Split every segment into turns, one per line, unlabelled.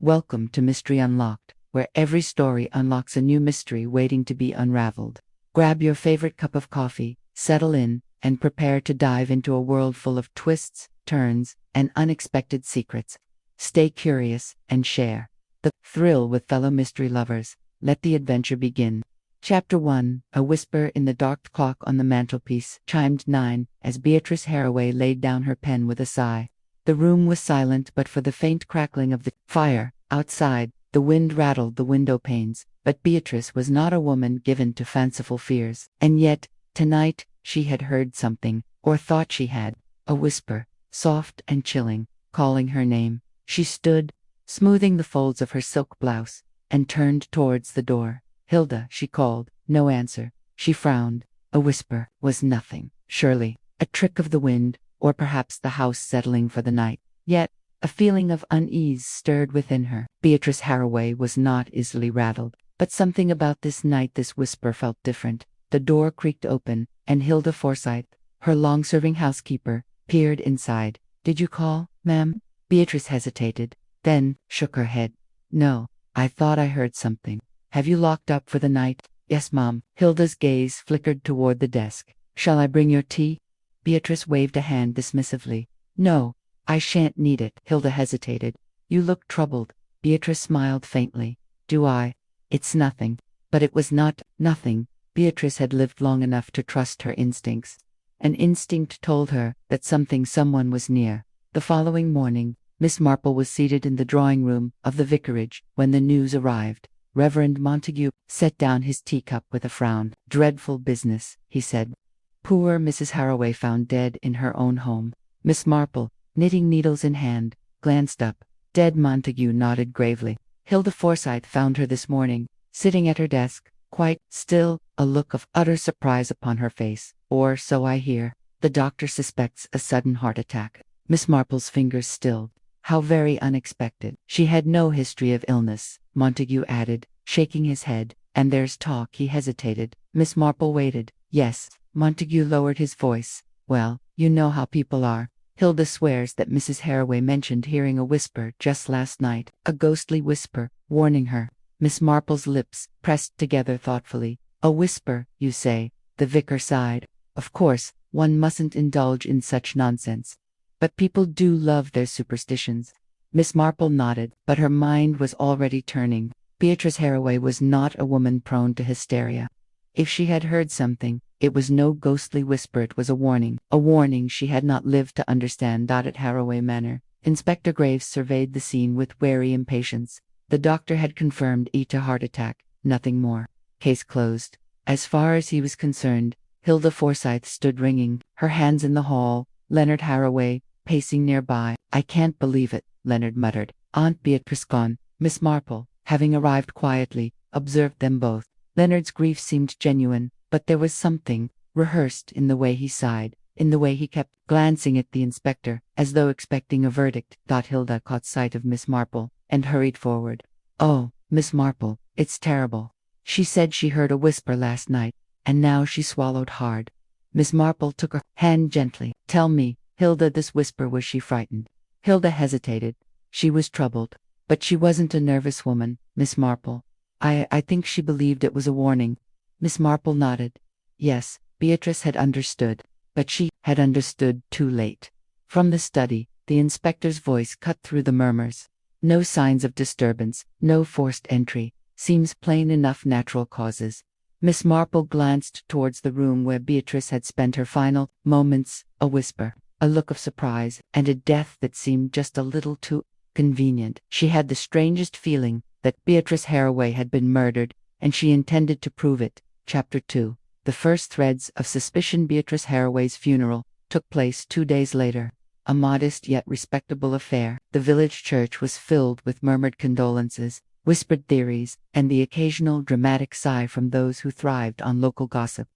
Welcome to Mystery Unlocked, where every story unlocks a new mystery waiting to be unraveled. Grab your favorite cup of coffee, settle in, and prepare to dive into a world full of twists, turns, and unexpected secrets. Stay curious and share the thrill with fellow mystery lovers. Let the adventure begin. Chapter 1. A whisper in the dark. Clock on the mantelpiece chimed 9 as Beatrice Haraway laid down her pen with a sigh. The room was silent but for the faint crackling of the fire outside. The wind rattled the window panes, but Beatrice was not a woman given to fanciful fears. And yet, tonight, she had heard something, or thought she had. A whisper, soft and chilling, calling her name. She stood, smoothing the folds of her silk blouse, and turned towards the door. "Hilda," she called. No answer. She frowned. A whisper was nothing. Surely, a trick of the wind, or perhaps the house settling for the night. Yet, a feeling of unease stirred within her. Beatrice Haraway was not easily rattled, but something about this night, this whisper, felt different. The door creaked open, and Hilda Forsythe, her long-serving housekeeper, peered inside. "Did you call, ma'am?" Beatrice hesitated, then shook her head. "No, I thought I heard something. Have you locked up for the night?" "Yes, ma'am." Hilda's gaze flickered toward the desk. "Shall I bring your tea?" Beatrice waved a hand dismissively. "No, I shan't need it." Hilda hesitated. "You look troubled." Beatrice smiled faintly. "Do I? It's nothing." But it was not nothing. Beatrice had lived long enough to trust her instincts. An instinct told her that someone was near. The following morning, Miss Marple was seated in the drawing-room of the vicarage when the news arrived. Reverend Montague set down his teacup with a frown. "Dreadful business," he said. "Poor Mrs. Haraway found dead in her own home." Miss Marple, knitting needles in hand, glanced up. "Dead?" Montague nodded gravely. "Hilda Forsythe found her this morning, sitting at her desk, quite still, a look of utter surprise upon her face. Or so I hear. The doctor suspects a sudden heart attack." Miss Marple's fingers stilled. "How very unexpected." "She had no history of illness," Montague added, shaking his head. "And there's talk." He hesitated. Miss Marple waited. "Yes." Montague lowered his voice. "Well, you know how people are. Hilda swears that Mrs. Haraway mentioned hearing a whisper just last night, a ghostly whisper, warning her." Miss Marple's lips pressed together thoughtfully. "A whisper, you say?" The vicar sighed. "Of course, one mustn't indulge in such nonsense. But people do love their superstitions." Miss Marple nodded, but her mind was already turning. Beatrice Haraway was not a woman prone to hysteria. If she had heard something, it was no ghostly whisper, it was a warning she had not lived to understand. At Haraway Manor, Inspector Graves surveyed the scene with wary impatience. The doctor had confirmed a heart attack, nothing more. Case closed. As far as he was concerned, Hilda Forsythe stood ringing, her hands in the hall, Leonard Haraway, pacing nearby. "I can't believe it," Leonard muttered. "Aunt Beatrice gone." Miss Marple, having arrived quietly, observed them both. Leonard's grief seemed genuine, but there was something rehearsed in the way he sighed, in the way he kept glancing at the inspector, as though expecting a verdict. Hilda caught sight of Miss Marple, and hurried forward. "Oh, Miss Marple, it's terrible. She said she heard a whisper last night, and now." She swallowed hard. Miss Marple took her hand gently. "Tell me, Hilda, this whisper, was she frightened?" Hilda hesitated. She was troubled, but she wasn't a nervous woman, Miss Marple. I think she believed it was a warning." Miss Marple nodded. Yes, Beatrice had understood, but she had understood too late. From the study, the inspector's voice cut through the murmurs. "No signs of disturbance, no forced entry. Seems plain enough, natural causes." Miss Marple glanced towards the room where Beatrice had spent her final moments. A whisper, a look of surprise, and a death that seemed just a little too convenient. She had the strangest feeling that Beatrice Haraway had been murdered, and she intended to prove it. Chapter 2. The first threads of suspicion. Beatrice Haraway's funeral took place 2 days later. A modest yet respectable affair. The village church was filled with murmured condolences, whispered theories, and the occasional dramatic sigh from those who thrived on local gossip.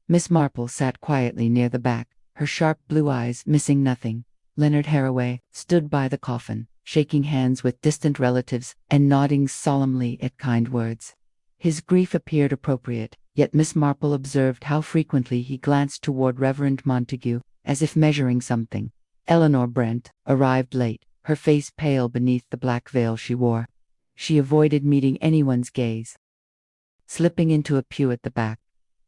Miss Marple sat quietly near the back, her sharp blue eyes missing nothing. Leonard Haraway stood by the coffin, shaking hands with distant relatives and nodding solemnly at kind words. His grief appeared appropriate, yet Miss Marple observed how frequently he glanced toward Reverend Montague, as if measuring something. Eleanor Brent arrived late, her face pale beneath the black veil she wore. She avoided meeting anyone's gaze, slipping into a pew at the back.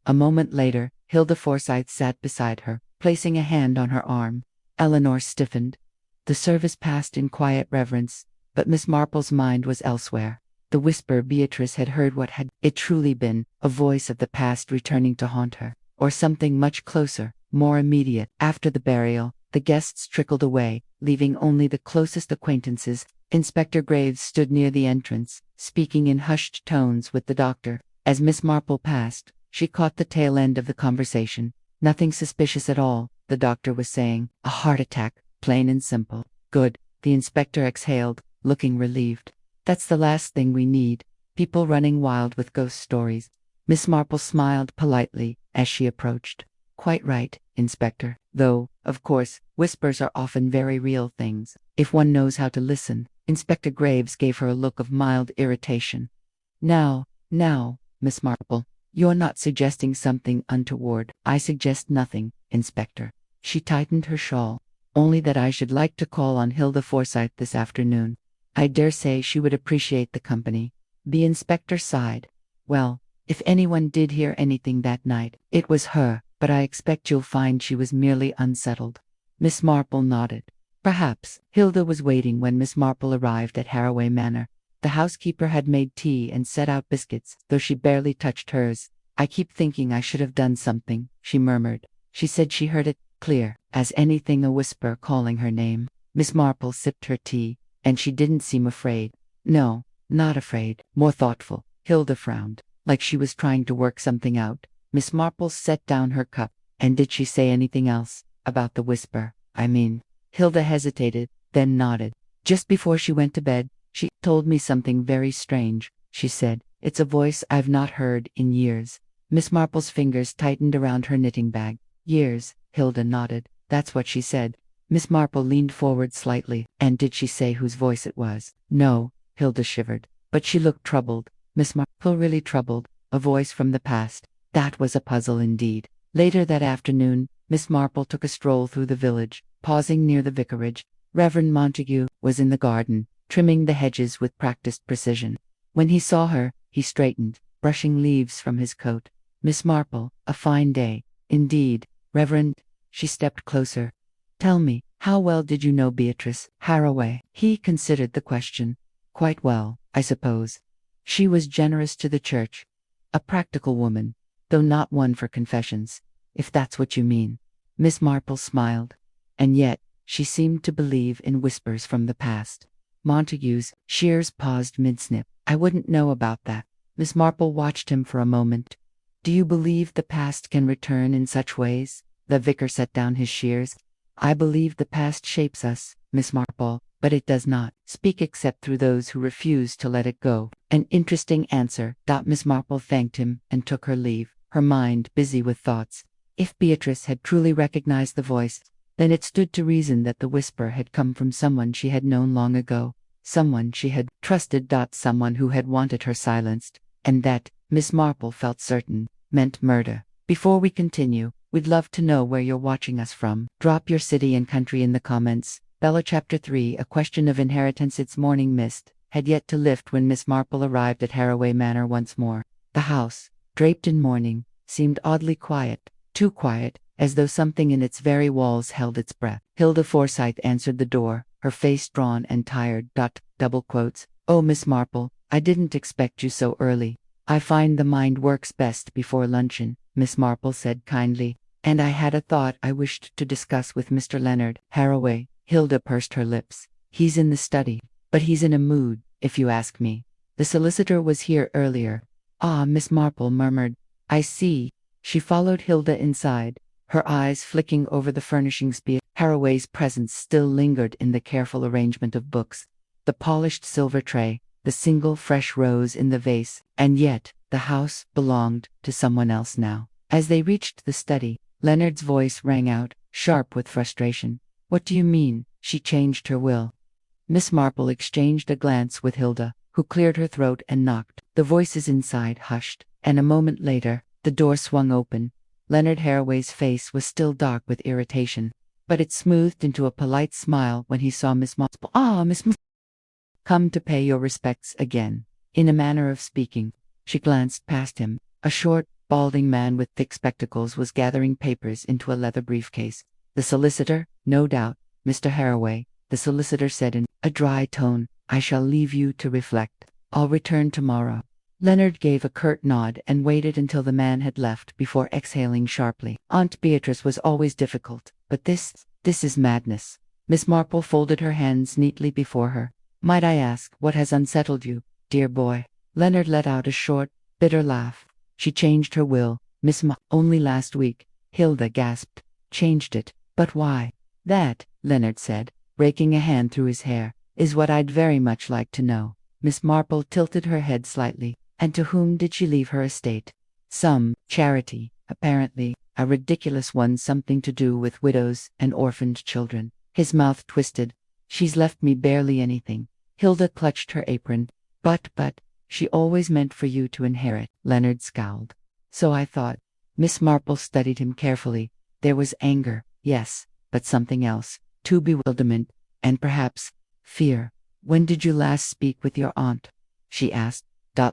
A moment later, Hilda Forsythe sat beside her, placing a hand on her arm. Eleanor stiffened. The service passed in quiet reverence, but Miss Marple's mind was elsewhere. The whisper Beatrice had heard, what had it truly been? A voice of the past returning to haunt her, or something much closer, more immediate? After the burial, the guests trickled away, leaving only the closest acquaintances. Inspector Graves stood near the entrance, speaking in hushed tones with the doctor. As Miss Marple passed, she caught the tail end of the conversation. Nothing suspicious at all, the doctor was saying. A heart attack, plain and simple. Good, the inspector exhaled, looking relieved. That's the last thing we need. People running wild with ghost stories. Miss Marple smiled politely as she approached. Quite right, Inspector. Though, of course, whispers are often very real things, if one knows how to listen. Inspector Graves gave her a look of mild irritation. Now, Miss Marple, you're not suggesting something untoward. I suggest nothing, Inspector. She tightened her shawl. Only that I should like to call on Hilda Forsythe this afternoon. I dare say she would appreciate the company. The inspector sighed. Well, if anyone did hear anything that night, it was her, but I expect you'll find she was merely unsettled. Miss Marple nodded. Perhaps. Hilda was waiting when Miss Marple arrived at Haraway Manor. The housekeeper had made tea and set out biscuits, though she barely touched hers. I keep thinking I should have done something, she murmured. She said she heard it, clear as anything, a whisper calling her name. Miss Marple sipped her tea, and she didn't seem afraid. No, not afraid, more thoughtful. Hilda frowned, like she was trying to work something out. Miss Marple set down her cup. And did she say anything else? About the whisper, I mean. Hilda hesitated, then nodded. Just before she went to bed, she told me something very strange, she said. It's a voice I've not heard in years. Miss Marple's fingers tightened around her knitting bag. Years, Hilda nodded. That's what she said. Miss Marple leaned forward slightly. And did she say whose voice it was? No, Hilda shivered. But she looked troubled. Miss Marple really troubled. A voice from the past. That was a puzzle indeed. Later that afternoon, Miss Marple took a stroll through the village, pausing near the vicarage. Reverend Montague was in the garden, trimming the hedges with practiced precision. When he saw her, he straightened, brushing leaves from his coat. Miss Marple, a fine day. Indeed, Reverend. She stepped closer. Tell me, how well did you know Beatrice Haraway? He considered the question. Quite well, I suppose. She was generous to the church. A practical woman, though not one for confessions, if that's what you mean. Miss Marple smiled. And yet, she seemed to believe in whispers from the past. Montague's. Shears paused mid-snip. I wouldn't know about that. Miss Marple watched him for a moment. Do you believe the past can return in such ways? The vicar set down his shears. I believe the past shapes us, Miss Marple, but it does not speak except through those who refuse to let it go. An interesting answer. Miss Marple thanked him and took her leave, her mind busy with thoughts. If Beatrice had truly recognized the voice, then it stood to reason that the whisper had come from someone she had known long ago, someone she had trusted. Someone who had wanted her silenced, and that, Miss Marple felt certain, meant murder. Before we continue, we'd love to know where you're watching us from. Drop your city and country in the comments. Bella Chapter 3. A question of inheritance. Its morning mist had yet to lift when Miss Marple arrived at Haraway Manor once more. The house, draped in mourning, seemed oddly quiet, too quiet, as though something in its very walls held its breath. Hilda Forsythe answered the door, her face drawn and tired. Double quotes. Oh, Miss Marple, I didn't expect you so early. I find the mind works best before luncheon, Miss Marple said kindly, and I had a thought I wished to discuss with Mr. Leonard Haraway. Hilda pursed her lips. He's in the study, but he's in a mood, if you ask me. The solicitor was here earlier. Ah, Miss Marple murmured. I see. She followed Hilda inside, her eyes flicking over the furnishings. Haraway's presence still lingered in the careful arrangement of books, the polished silver tray, the single fresh rose in the vase, and yet, the house belonged to someone else now. As they reached the study, Leonard's voice rang out, sharp with frustration. What do you mean? She changed her will. Miss Marple exchanged a glance with Hilda, who cleared her throat and knocked. The voices inside hushed, and a moment later, the door swung open. Leonard Haraway's face was still dark with irritation, but it smoothed into a polite smile when he saw Miss Marple. Ah, Miss Marple. Come to pay your respects again. In a manner of speaking, she glanced past him. A short, balding man with thick spectacles was gathering papers into a leather briefcase. The solicitor, no doubt, Mr. Haraway, the solicitor said in a dry tone. I shall leave you to reflect. I'll return tomorrow. Leonard gave a curt nod and waited until the man had left before exhaling sharply. Aunt Beatrice was always difficult, but this is madness. Miss Marple folded her hands neatly before her. Might I ask what has unsettled you, dear boy? Leonard let out a short, bitter laugh. She changed her will, only last week. Hilda gasped. Changed it? But why? That, Leonard said, raking a hand through his hair, is what I'd very much like to know. Miss Marple tilted her head slightly. And to whom did she leave her estate? Some charity, apparently, a ridiculous one, something to do with widows and orphaned children. His mouth twisted. She's left me barely anything. Hilda clutched her apron. But, she always meant for you to inherit. Leonard scowled. So I thought. Miss Marple studied him carefully. There was anger, yes, but something else, too, bewilderment, and perhaps fear. When did you last speak with your aunt? She asked.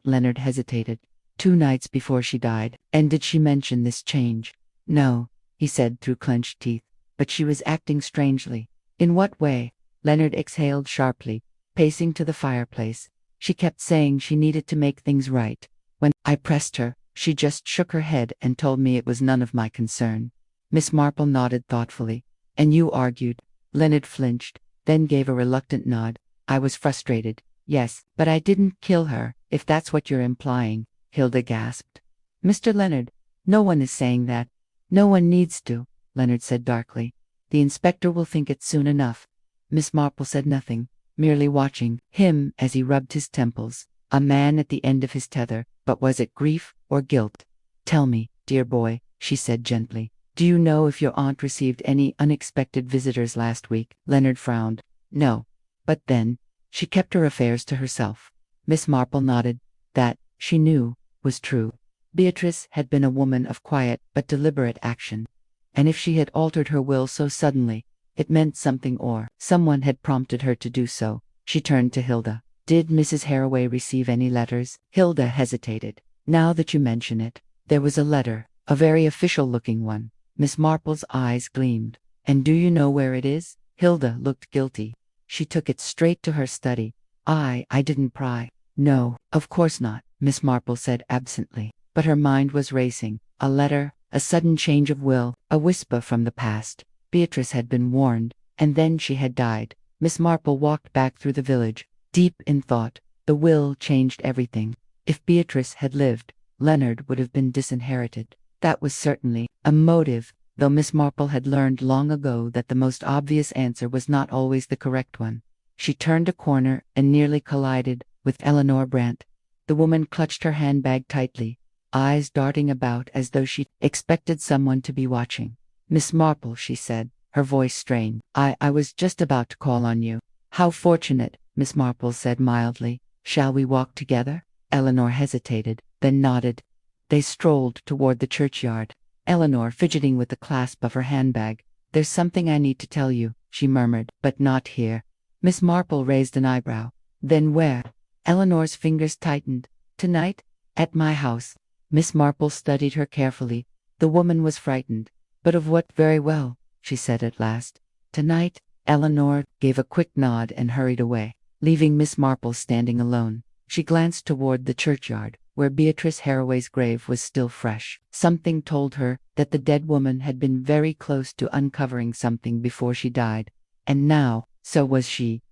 Leonard hesitated. 2 nights before she died. And did she mention this change? No, he said through clenched teeth. But she was acting strangely. In what way? Leonard exhaled sharply, pacing to the fireplace. She kept saying she needed to make things right. When I pressed her, she just shook her head and told me it was none of my concern. Miss Marple nodded thoughtfully. And you argued? Leonard flinched, then gave a reluctant nod. I was frustrated. Yes, but I didn't kill her, if that's what you're implying, Hilda gasped. Mr. Leonard, no one is saying that. No one needs to, Leonard said darkly. The inspector will think it soon enough. Miss Marple said nothing, merely watching him as he rubbed his temples. A man at the end of his tether, but was it grief or guilt? Tell me, dear boy, she said gently. Do you know if your aunt received any unexpected visitors last week? Leonard frowned. No. But then, she kept her affairs to herself. Miss Marple nodded. That, she knew, was true. Beatrice had been a woman of quiet but deliberate action. And if she had altered her will so suddenly, it meant something, or someone had prompted her to do so. She turned to Hilda. Did Mrs. Haraway receive any letters? Hilda hesitated. Now that you mention it, there was a letter, a very official-looking one. Miss Marple's eyes gleamed. And do you know where it is? Hilda looked guilty. She took it straight to her study. I didn't pry. No, of course not, Miss Marple said absently. But her mind was racing. A letter, a sudden change of will, a whisper from the past. Beatrice had been warned, and then she had died. Miss Marple walked back through the village, deep in thought. The will changed everything. If Beatrice had lived, Leonard would have been disinherited. That was certainly a motive, though Miss Marple had learned long ago that the most obvious answer was not always the correct one. She turned a corner and nearly collided with Eleanor Brant. The woman clutched her handbag tightly, eyes darting about as though she expected someone to be watching. Miss Marple, she said, her voice strained. I was just about to call on you. How fortunate, Miss Marple said mildly. Shall we walk together? Eleanor hesitated, then nodded. They strolled toward the churchyard. Eleanor fidgeting with the clasp of her handbag. There's something I need to tell you, she murmured, but not here. Miss Marple raised an eyebrow. Then where? Eleanor's fingers tightened. Tonight? At my house. Miss Marple studied her carefully. The woman was frightened. But of what? Very well, she said at last. Tonight? Eleanor gave a quick nod and hurried away, leaving Miss Marple standing alone. She glanced toward the churchyard, where Beatrice Haraway's grave was still fresh. Something told her that the dead woman had been very close to uncovering something before she died. And now, so was she.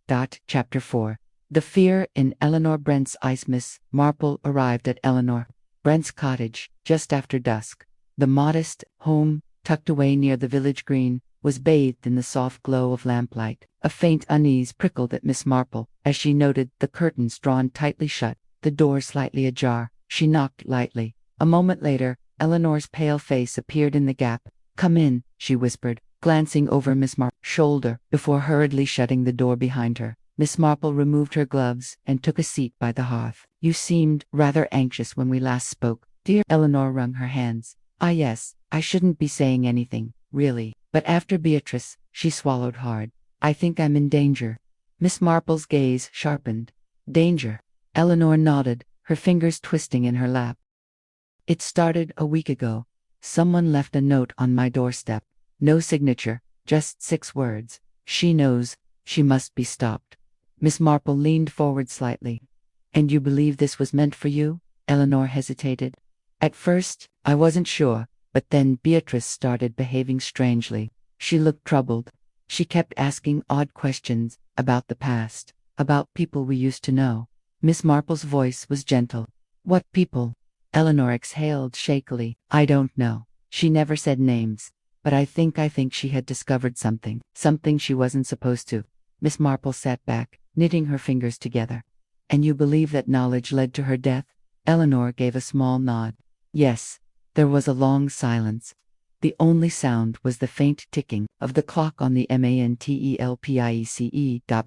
Chapter 4. The fear in Eleanor Brent's eyes. Miss Marple arrived at Eleanor Brent's cottage just after dusk. The modest home, tucked away near the village green, was bathed in the soft glow of lamplight. A faint unease prickled at Miss Marple as she noted the curtains drawn tightly shut, the door slightly ajar. She knocked lightly. A moment later, Eleanor's pale face appeared in the gap. Come in, she whispered, glancing over Miss Marple's shoulder before hurriedly shutting the door behind her. Miss Marple removed her gloves and took a seat by the hearth. You seemed rather anxious when we last spoke, dear. Eleanor wrung her hands. Yes, I shouldn't be saying anything, really. But after Beatrice, she swallowed hard. I think I'm in danger. Miss Marple's gaze sharpened. Danger. Eleanor nodded, her fingers twisting in her lap. It started a week ago. Someone left a note on my doorstep. No signature, just 6 words. She knows. She must be stopped. Miss Marple leaned forward slightly. And you believe this was meant for you? Eleanor hesitated. At first, I wasn't sure, but then Beatrice started behaving strangely. She looked troubled. She kept asking odd questions about the past, about people we used to know. Miss Marple's voice was gentle. What people? Eleanor exhaled shakily. I don't know. She never said names. But I think she had discovered something she wasn't supposed to. Miss Marple sat back, knitting her fingers together. And you believe that knowledge led to her death? Eleanor gave a small nod. Yes. There was a long silence. The only sound was the faint ticking of the clock on the mantelpiece.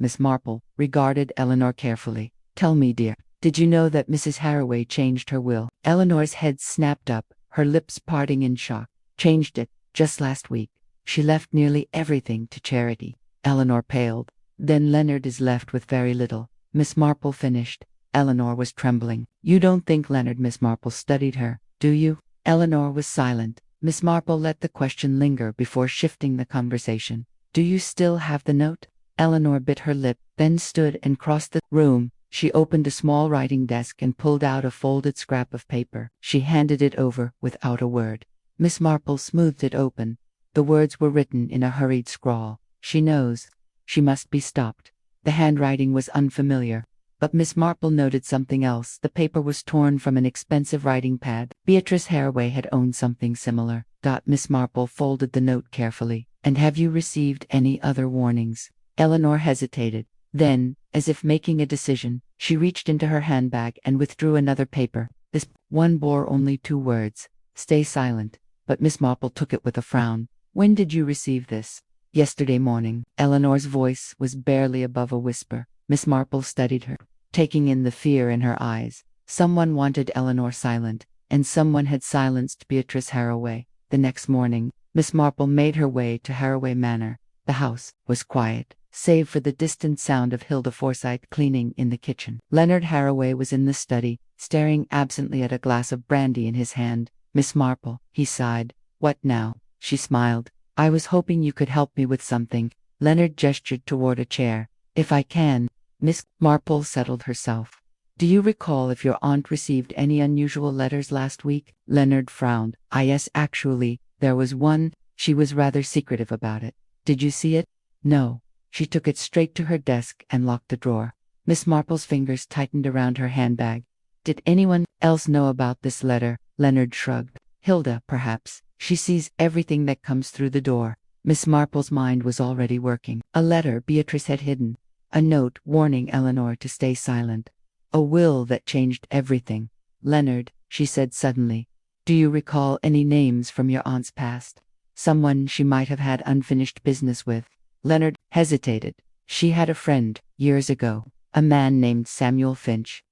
Miss Marple regarded Eleanor carefully. Tell me, dear, did you know that Mrs. Haraway changed her will? Eleanor's head snapped up, her lips parting in shock. Changed it, just last week. She left nearly everything to charity. Eleanor paled. Then Leonard is left with very little. Miss Marple finished. Eleanor was trembling. You don't think Leonard? Miss Marple studied her, do you? Eleanor was silent. Miss Marple let the question linger before shifting the conversation. Do you still have the note? Eleanor bit her lip, then stood and crossed the room. She opened a small writing desk and pulled out a folded scrap of paper. She handed it over without a word. Miss Marple smoothed it open. The words were written in a hurried scrawl. She knows. She must be stopped. The handwriting was unfamiliar. But Miss Marple noted something else. The paper was torn from an expensive writing pad. Beatrice Haraway had owned something similar. Miss Marple folded the note carefully. And have you received any other warnings? Eleanor hesitated. Then, as if making a decision, she reached into her handbag and withdrew another paper. This one bore only 2 words. Stay silent. But Miss Marple took it with a frown. When did you receive this? Yesterday morning. Eleanor's voice was barely above a whisper. Miss Marple studied her, taking in the fear in her eyes. Someone wanted Eleanor silent, and someone had silenced Beatrice Haraway. The next morning, Miss Marple made her way to Haraway Manor. The house was quiet, save for the distant sound of Hilda Forsythe cleaning in the kitchen. Leonard Haraway was in the study, staring absently at a glass of brandy in his hand. Miss Marple, he sighed. What now? She smiled. I was hoping you could help me with something. Leonard gestured toward a chair. If I can. Miss Marple settled herself. Do you recall if your aunt received any unusual letters last week? Leonard frowned. Yes, actually, there was one. She was rather secretive about it. Did you see it? No. She took it straight to her desk and locked the drawer. Miss Marple's fingers tightened around her handbag. Did anyone else know about this letter? Leonard shrugged. Hilda, perhaps. She sees everything that comes through the door. Miss Marple's mind was already working. A letter Beatrice had hidden. A note warning Eleanor to stay silent. A will that changed everything. Leonard, she said suddenly, do you recall any names from your aunt's past? Someone she might have had unfinished business with? Leonard hesitated. She had a friend, years ago, a man named Samuel Finch.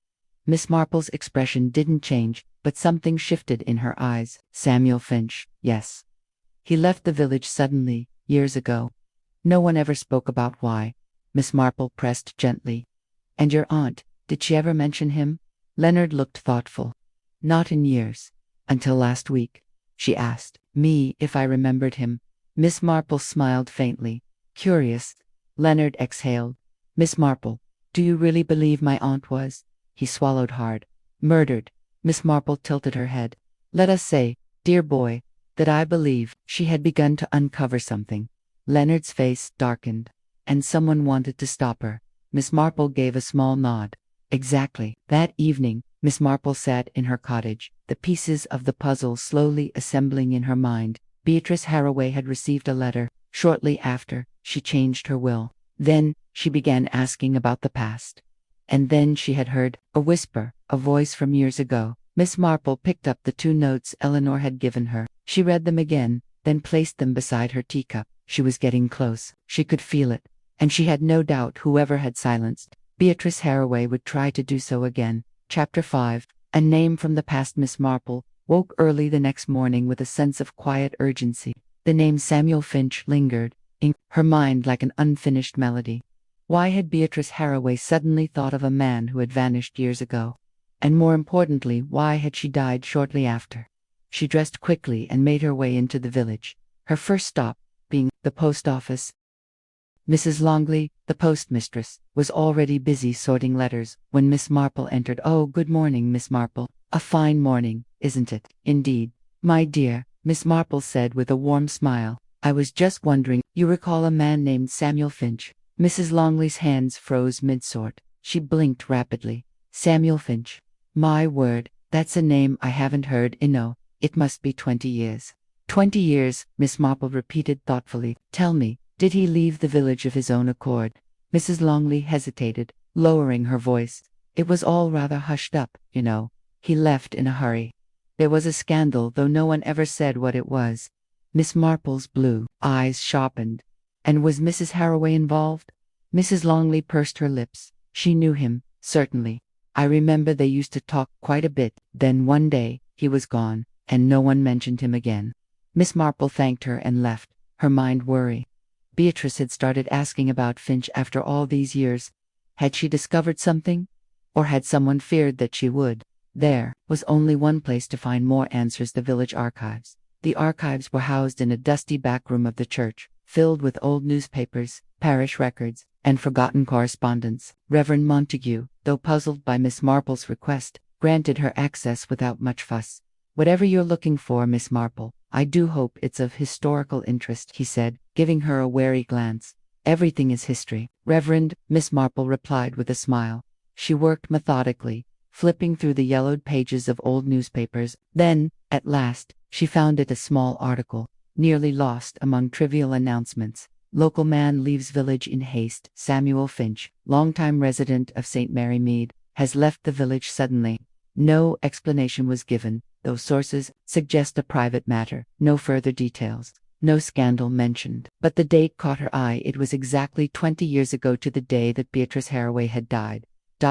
Miss Marple's expression didn't change, but something shifted in her eyes. Samuel Finch, yes. He left the village suddenly, years ago. No one ever spoke about why. Miss Marple pressed gently. And your aunt, did she ever mention him? Leonard looked thoughtful. Not in years. Until last week. She asked me if I remembered him. Miss Marple smiled faintly. Curious. Leonard exhaled. Miss Marple, do you really believe my aunt was? He swallowed hard. Murdered. Miss Marple tilted her head. Let us say, dear boy, that I believe she had begun to uncover something. Leonard's face darkened. And someone wanted to stop her. Miss Marple gave a small nod. Exactly. That evening, Miss Marple sat in her cottage, the pieces of the puzzle slowly assembling in her mind. Beatrice Haraway had received a letter. Shortly after, she changed her will. Then, she began asking about the past. And then she had heard a whisper, a voice from years ago. Miss Marple picked up the 2 notes Eleanor had given her. She read them again, then placed them beside her teacup. She was getting close. She could feel it. And she had no doubt whoever had silenced Beatrice Haraway would try to do so again. Chapter 5. A name from the past. Miss Marple woke early the next morning with a sense of quiet urgency. The name Samuel Finch lingered in her mind like an unfinished melody. Why had Beatrice Haraway suddenly thought of a man who had vanished years ago? And more importantly, why had she died shortly after? She dressed quickly and made her way into the village, her first stop being the post office. Mrs. Longley, the postmistress, was already busy sorting letters when Miss Marple entered. "Oh, good morning, Miss Marple. A fine morning, isn't it?" "Indeed, my dear," Miss Marple said with a warm smile. "I was just wondering, you recall a man named Samuel Finch?" Mrs. Longley's hands froze mid-sort. She blinked rapidly. "Samuel Finch? My word, that's a name I haven't heard in it must be 20 years. 20 years, Miss Marple repeated thoughtfully. "Tell me, did he leave the village of his own accord?" Mrs. Longley hesitated, lowering her voice. "It was all rather hushed up, He left in a hurry. There was a scandal, though no one ever said what it was." Miss Marple's blue eyes sharpened. "And was Mrs. Haraway involved?" Mrs. Longley pursed her lips. "She knew him, certainly. I remember they used to talk quite a bit. Then one day, he was gone, and no one mentioned him again." Miss Marple thanked her and left, her mind worry. Beatrice had started asking about Finch after all these years. Had she discovered something? Or had someone feared that she would? There was only one place to find more answers: the village archives. The archives were housed in a dusty back room of the church, filled with old newspapers, parish records, and forgotten correspondence. Reverend Montague, though puzzled by Miss Marple's request, granted her access without much fuss. "Whatever you're looking for, Miss Marple, I do hope it's of historical interest," he said, giving her a wary glance. "Everything is history," Reverend Miss Marple replied with a smile. She worked methodically, flipping through the yellowed pages of old newspapers. Then, at last, she found a small article, nearly lost among trivial announcements. "Local man leaves village in haste. Samuel Finch, longtime resident of St. Mary Mead, has left the village suddenly." No explanation was given, though sources suggest a private matter. No further details. No scandal mentioned. But the date caught her eye. It was exactly 20 years ago to the day that Beatrice Haraway had died.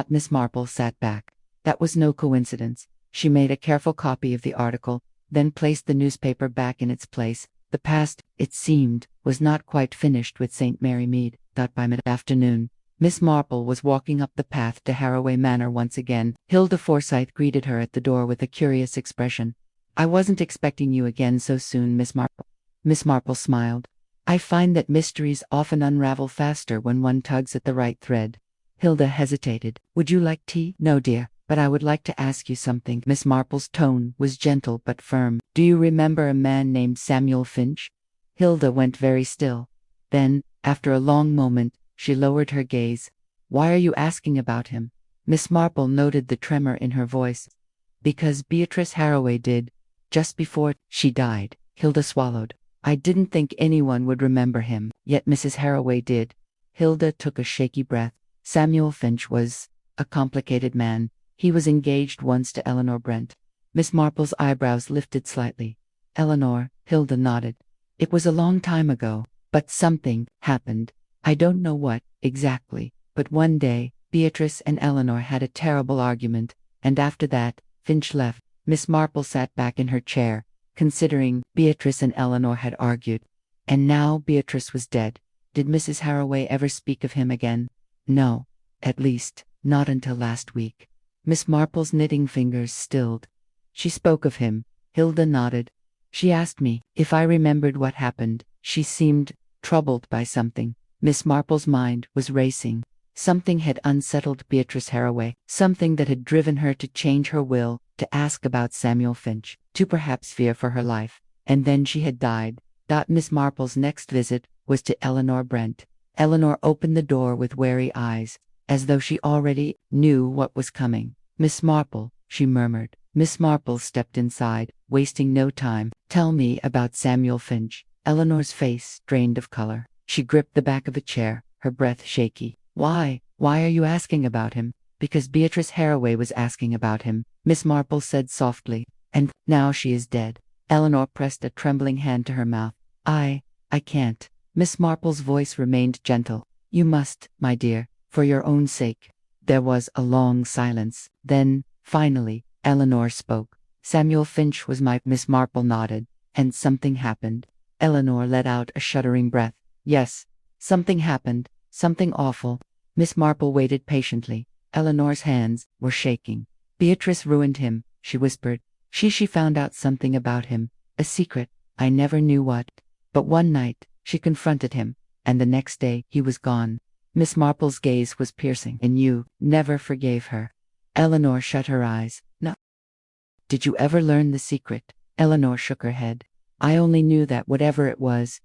Miss Marple sat back. That was no coincidence. She made a careful copy of the article, then placed the newspaper back in its place. The past, it seemed, was not quite finished with St. Mary Mead. By mid-afternoon, Miss Marple was walking up the path to Haraway Manor once again. Hilda Forsyth greeted her at the door with a curious expression. "I wasn't expecting you again so soon, Miss Marple." Miss Marple smiled. "I find that mysteries often unravel faster when one tugs at the right thread." Hilda hesitated. "Would you like tea?" "No, dear, but I would like to ask you something." Miss Marple's tone was gentle but firm. "Do you remember a man named Samuel Finch?" Hilda went very still. Then, after a long moment, she lowered her gaze. "Why are you asking about him?" Miss Marple noted the tremor in her voice. "Because Beatrice Haraway did, just before she died." Hilda swallowed. "I didn't think anyone would remember him, yet Mrs. Haraway did." Hilda took a shaky breath. "Samuel Finch was a complicated man. He was engaged once to Eleanor Brent." Miss Marple's eyebrows lifted slightly. "Eleanor," Hilda nodded. "It was a long time ago, but something happened. I don't know what, exactly, but one day, Beatrice and Eleanor had a terrible argument, and after that, Finch left." Miss Marple sat back in her chair, considering. Beatrice and Eleanor had argued. And now Beatrice was dead. Did Mrs. Haraway ever speak of him again? No. At least, not until last week. Miss Marple's knitting fingers stilled. "She spoke of him." Hilda nodded. "She asked me if I remembered what happened." She seemed troubled by something. Miss Marple's mind was racing. Something had unsettled Beatrice Haraway, something that had driven her to change her will, to ask about Samuel Finch, to perhaps fear for her life. And then she had died. Miss Marple's next visit was to Eleanor Brent. Eleanor opened the door with wary eyes, as though she already knew what was coming. "Miss Marple," she murmured. Miss Marple stepped inside, wasting no time. "Tell me about Samuel Finch." Eleanor's face drained of color. She gripped the back of a chair, her breath shaky. Why are you asking about him?" "Because Beatrice Haraway was asking about him," Miss Marple said softly. "And now she is dead." Eleanor pressed a trembling hand to her mouth. I can't." Miss Marple's voice remained gentle. "You must, my dear, for your own sake." There was a long silence. Then, finally, Eleanor spoke. "Samuel Finch was my—" Miss Marple nodded. "And something happened." Eleanor let out a shuddering breath. "Yes, something happened. Something awful. Miss Marple waited patiently. Eleanor's hands were shaking. Beatrice ruined him, she whispered. She found out something about him. A secret. I never knew what. But one night, she confronted him, and the next day, he was gone. Miss Marple's gaze was piercing. And you never forgave her. Eleanor shut her eyes. No. Did you ever learn the secret? Eleanor shook her head. I only knew that whatever it was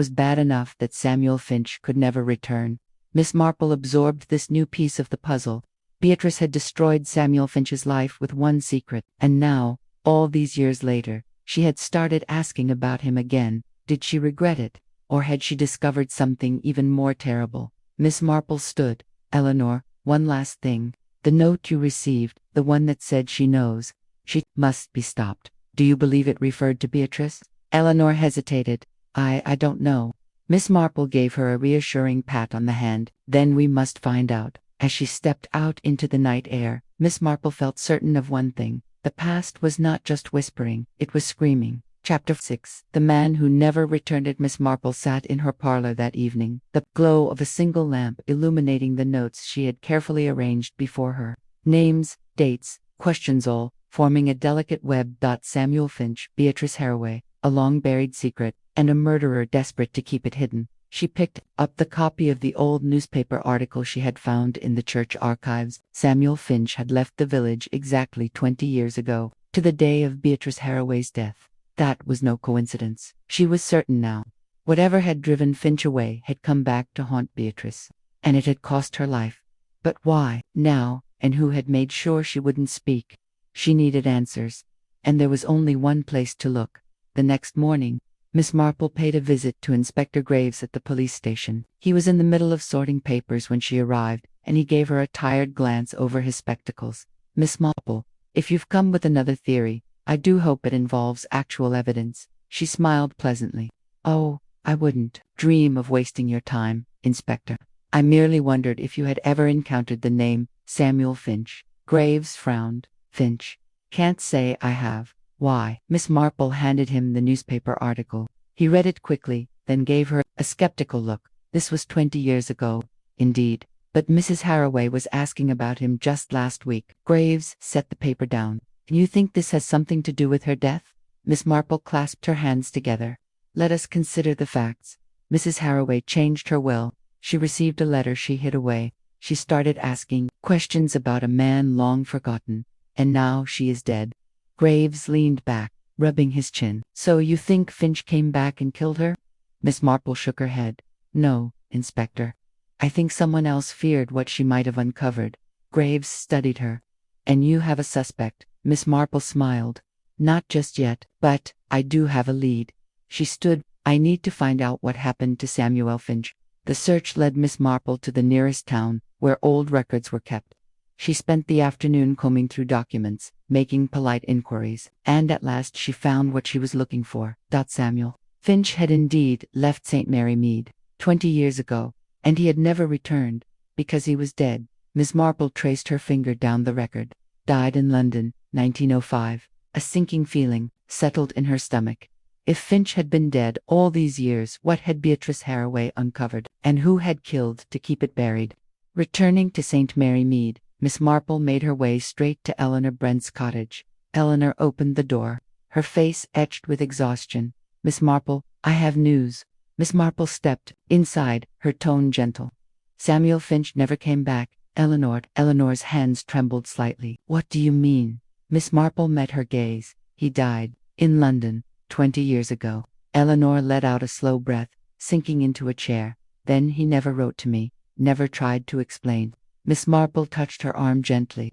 bad enough that Samuel Finch could never return. Miss Marple absorbed this new piece of the puzzle. Beatrice had destroyed Samuel Finch's life with one secret, and now, all these years later, she had started asking about him again. Did she regret it, or had she discovered something even more terrible? Miss Marple stood. Eleanor, one last thing. The note you received, the one that said she knows. She must be stopped. Do you believe it referred to Beatrice? Eleanor hesitated. I don't know. Miss Marple gave her a reassuring pat on the hand. Then we must find out. As she stepped out into the night air, Miss Marple felt certain of one thing. The past was not just whispering, it was screaming. Chapter 6. The man who never returned. Miss Marple sat in her parlor that evening, the glow of a single lamp illuminating the notes she had carefully arranged before her. Names, dates, questions all, forming a delicate web. Samuel Finch, Beatrice Haraway, a long-buried secret, and a murderer desperate to keep it hidden. She picked up the copy of the old newspaper article she had found in the church archives. Samuel Finch had left the village exactly 20 years ago, to the day of Beatrice Haraway's death. That was no coincidence. She was certain now. Whatever had driven Finch away had come back to haunt Beatrice. And it had cost her life. But why, now, and who had made sure she wouldn't speak? She needed answers. And there was only one place to look. The next morning, Miss Marple paid a visit to Inspector Graves at the police station. He was in the middle of sorting papers when she arrived, and he gave her a tired glance over his spectacles. Miss Marple, if you've come with another theory, I do hope it involves actual evidence. She smiled pleasantly. Oh, I wouldn't dream of wasting your time, Inspector. I merely wondered if you had ever encountered the name Samuel Finch. Graves frowned. Finch. Can't say I have. Why? Miss Marple handed him the newspaper article. He read it quickly, then gave her a skeptical look. This was 20 years ago. Indeed. But Mrs. Haraway was asking about him just last week. Graves set the paper down. You think this has something to do with her death? Miss Marple clasped her hands together. Let us consider the facts. Mrs. Haraway changed her will. She received a letter she hid away. She started asking questions about a man long forgotten. And now she is dead. Graves leaned back, rubbing his chin. So you think Finch came back and killed her? Miss Marple shook her head. No, Inspector. I think someone else feared what she might have uncovered. Graves studied her. And you have a suspect. Miss Marple smiled. Not just yet, but I do have a lead. She stood. I need to find out what happened to Samuel Finch. The search led Miss Marple to the nearest town, where old records were kept. She spent the afternoon combing through documents, making polite inquiries, and at last she found what she was looking for. Samuel Finch had indeed left St. Mary Mead 20 years ago, and he had never returned, because he was dead. Miss Marple traced her finger down the record. Died in London, 1905. A sinking feeling settled in her stomach. If Finch had been dead all these years, what had Beatrice Haraway uncovered, and who had killed to keep it buried? Returning to St. Mary Mead, Miss Marple made her way straight to Eleanor Brent's cottage. Eleanor opened the door, her face etched with exhaustion. Miss Marple, I have news. Miss Marple stepped inside, her tone gentle. Samuel Finch never came back. Eleanor's hands trembled slightly. What do you mean? Miss Marple met her gaze. He died, in London, 20 years ago. Eleanor let out a slow breath, sinking into a chair. Then he never wrote to me, never tried to explain. Miss Marple touched her arm gently.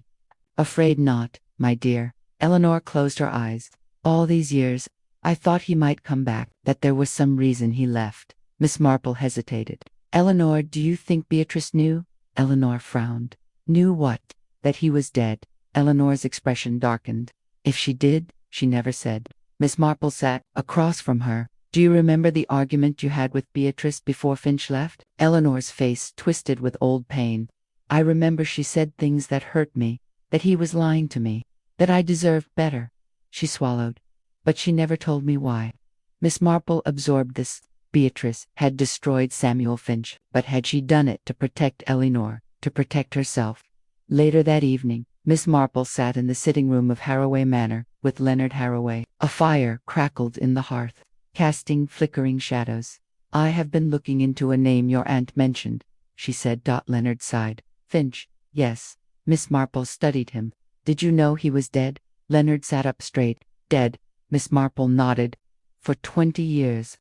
Afraid not, my dear. Eleanor closed her eyes. All these years, I thought he might come back, that there was some reason he left. Miss Marple hesitated. Eleanor, do you think Beatrice knew? Eleanor frowned. Knew what? That he was dead. Eleanor's expression darkened. If she did, she never said. Miss Marple sat across from her. Do you remember the argument you had with Beatrice before Finch left? Eleanor's face twisted with old pain. I remember she said things that hurt me, that he was lying to me, that I deserved better. She swallowed. But she never told me why. Miss Marple absorbed this Beatrice had destroyed Samuel Finch, but had she done it to protect Eleanor, to protect herself? Later that evening, Miss Marple sat in the sitting room of Harroway Manor, with Leonard Harroway. A fire crackled in the hearth, casting flickering shadows. "I have been looking into a name your aunt mentioned," she said. Leonard sighed. "Finch, yes." Miss Marple studied him. "Did you know he was dead?" Leonard sat up straight. "Dead?" Miss Marple nodded. "For 20 years."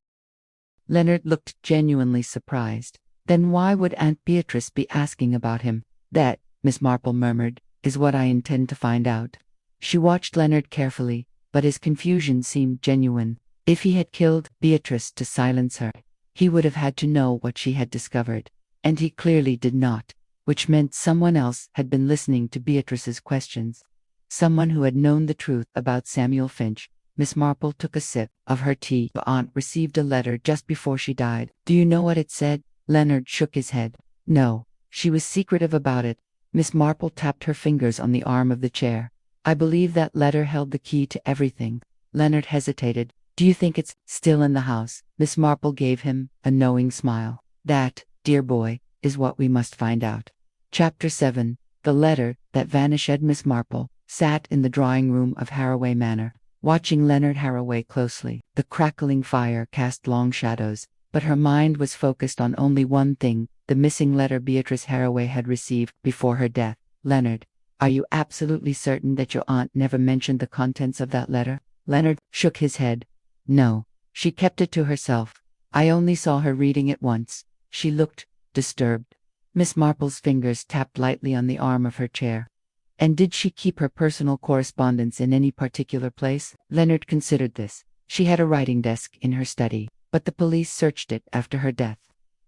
Leonard looked genuinely surprised. "Then why would Aunt Beatrice be asking about him?" "That," Miss Marple murmured, "is what I intend to find out." She watched Leonard carefully, but his confusion seemed genuine. If he had killed Beatrice to silence her, he would have had to know what she had discovered. And he clearly did not, which meant someone else had been listening to Beatrice's questions. Someone who had known the truth about Samuel Finch. Miss Marple took a sip of her tea. "Your aunt received a letter just before she died. Do you know what it said?" Leonard shook his head. "No, she was secretive about it." Miss Marple tapped her fingers on the arm of the chair. "I believe that letter held the key to everything." Leonard hesitated. "Do you think it's still in the house?" Miss Marple gave him a knowing smile. "That, dear boy, is what we must find out." Chapter 7. The Letter That Vanished. Miss Marple sat in the drawing room of Harroway Manor, watching Leonard Harroway closely. The crackling fire cast long shadows, but her mind was focused on only one thing: the missing letter Beatrice Harroway had received before her death. "Leonard, are you absolutely certain that your aunt never mentioned the contents of that letter?" Leonard shook his head. "No, she kept it to herself. I only saw her reading it once." She looked disturbed. Miss Marple's fingers tapped lightly on the arm of her chair. "And did she keep her personal correspondence in any particular place?" Leonard considered this. She had a writing desk in her study, but the police searched it after her death.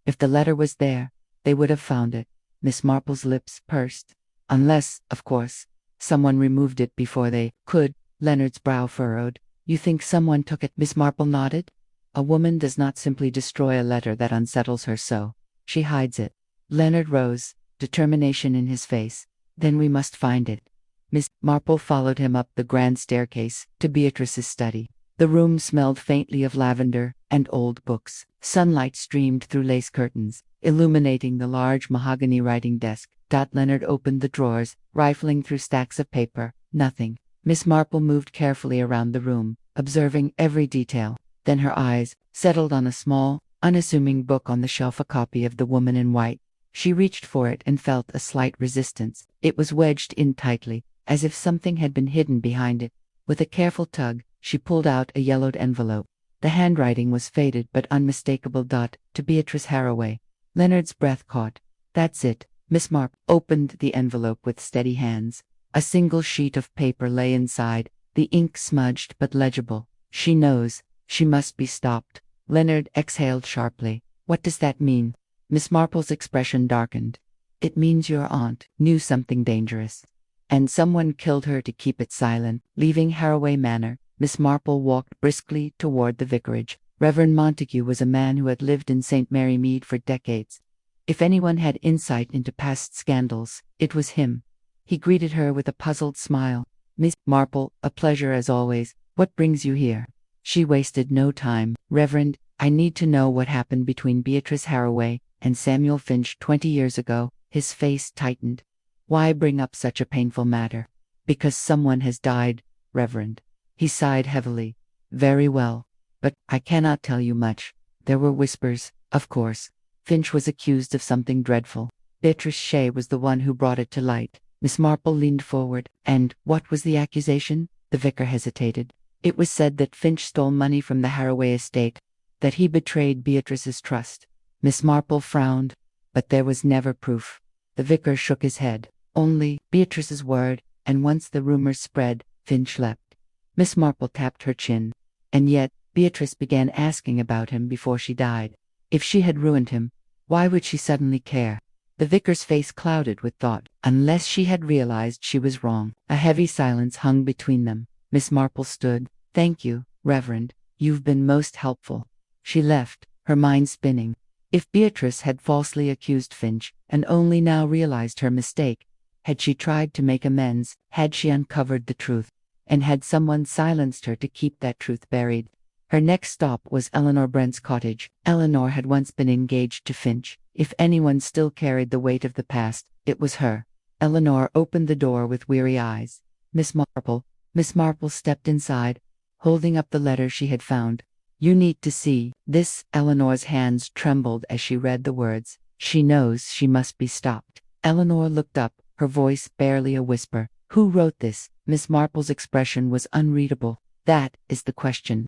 If the letter was there, they would have found it. Miss Marple's lips pursed. "Unless, of course, someone removed it before they could." Leonard's brow furrowed. "You think someone took it?" Miss Marple nodded. "A woman does not simply destroy a letter that unsettles her so. She hides it." Leonard rose, determination in his face. "Then we must find it." Miss Marple followed him up the grand staircase to Beatrice's study. The room smelled faintly of lavender and old books. Sunlight streamed through lace curtains, illuminating the large mahogany writing desk. Leonard opened the drawers, rifling through stacks of paper. Nothing. Miss Marple moved carefully around the room, observing every detail. Then her eyes settled on a small, unassuming book on the shelf, a copy of The Woman in White. She reached for it and felt a slight resistance. It was wedged in tightly, as if something had been hidden behind it. With a careful tug, she pulled out a yellowed envelope. The handwriting was faded but unmistakable. "To Beatrice Harroway." Leonard's breath caught. "That's it." Miss Marple opened the envelope with steady hands. A single sheet of paper lay inside, the ink smudged but legible. "She knows. She must be stopped." Leonard exhaled sharply. "What does that mean?" Miss Marple's expression darkened. "It means your aunt knew something dangerous, and someone killed her to keep it silent." Leaving Harroway Manor, Miss Marple walked briskly toward the vicarage. Reverend Montague was a man who had lived in St. Mary Mead for decades. If anyone had insight into past scandals, it was him. He greeted her with a puzzled smile. "Miss Marple, a pleasure as always. What brings you here?" She wasted no time. "Reverend, I need to know what happened between Beatrice Harroway and Samuel Finch 20 years ago." His face tightened. "Why bring up such a painful matter?" "Because someone has died, Reverend." He sighed heavily. "Very well. But I cannot tell you much. There were whispers, of course. Finch was accused of something dreadful. Beatrice Shea was the one who brought it to light." Miss Marple leaned forward. "And what was the accusation?" The vicar hesitated. "It was said that Finch stole money from the Harroway estate, that he betrayed Beatrice's trust." Miss Marple frowned. "But there was never proof." The vicar shook his head. "Only Beatrice's word, and once the rumors spread, Finch leapt." Miss Marple tapped her chin. "And yet, Beatrice began asking about him before she died. If she had ruined him, why would she suddenly care?" The vicar's face clouded with thought. Unless she had realized she was wrong. A heavy silence hung between them. Miss Marple stood. "Thank you, Reverend. You've been most helpful." She left, her mind spinning. If Beatrice had falsely accused Finch, and only now realized her mistake, had she tried to make amends? Had she uncovered the truth? And had someone silenced her to keep that truth buried? Her next stop was Eleanor Brent's cottage. Eleanor had once been engaged to Finch. If anyone still carried the weight of the past, it was her. Eleanor opened the door with weary eyes. Miss Marple. Miss Marple stepped inside, holding up the letter she had found. You need to see this. Eleanor's hands trembled as she read the words. She knows she must be stopped. Eleanor looked up, her voice barely a whisper. Who wrote this? Miss Marple's expression was unreadable. That is the question.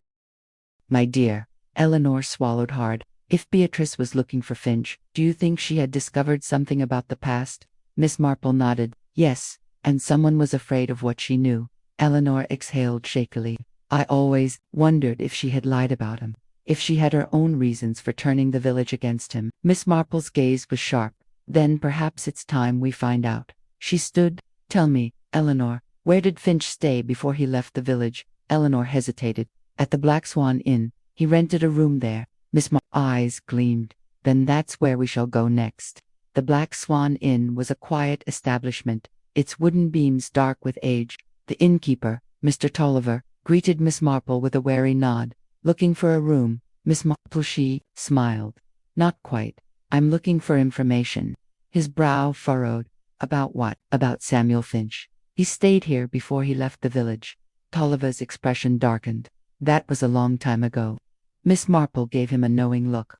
My dear. Eleanor swallowed hard. If Beatrice was looking for Finch, do you think she had discovered something about the past? Miss Marple nodded. Yes, and someone was afraid of what she knew. Eleanor exhaled shakily. I always wondered if she had lied about him, if she had her own reasons for turning the village against him. Miss Marple's gaze was sharp. Then perhaps it's time we find out. She stood. Tell me, Eleanor, where did Finch stay before he left the village? Eleanor hesitated. At the Black Swan Inn. He rented a room there. Miss Marple's eyes gleamed. Then that's where we shall go next. The Black Swan Inn was a quiet establishment, its wooden beams dark with age. The innkeeper, Mr. Tolliver, greeted Miss Marple with a wary nod. Looking for a room, Miss Marple? She smiled. Not quite. I'm looking for information. His brow furrowed. About what? About Samuel Finch. He stayed here before he left the village. Tolliver's expression darkened. That was a long time ago. Miss Marple gave him a knowing look.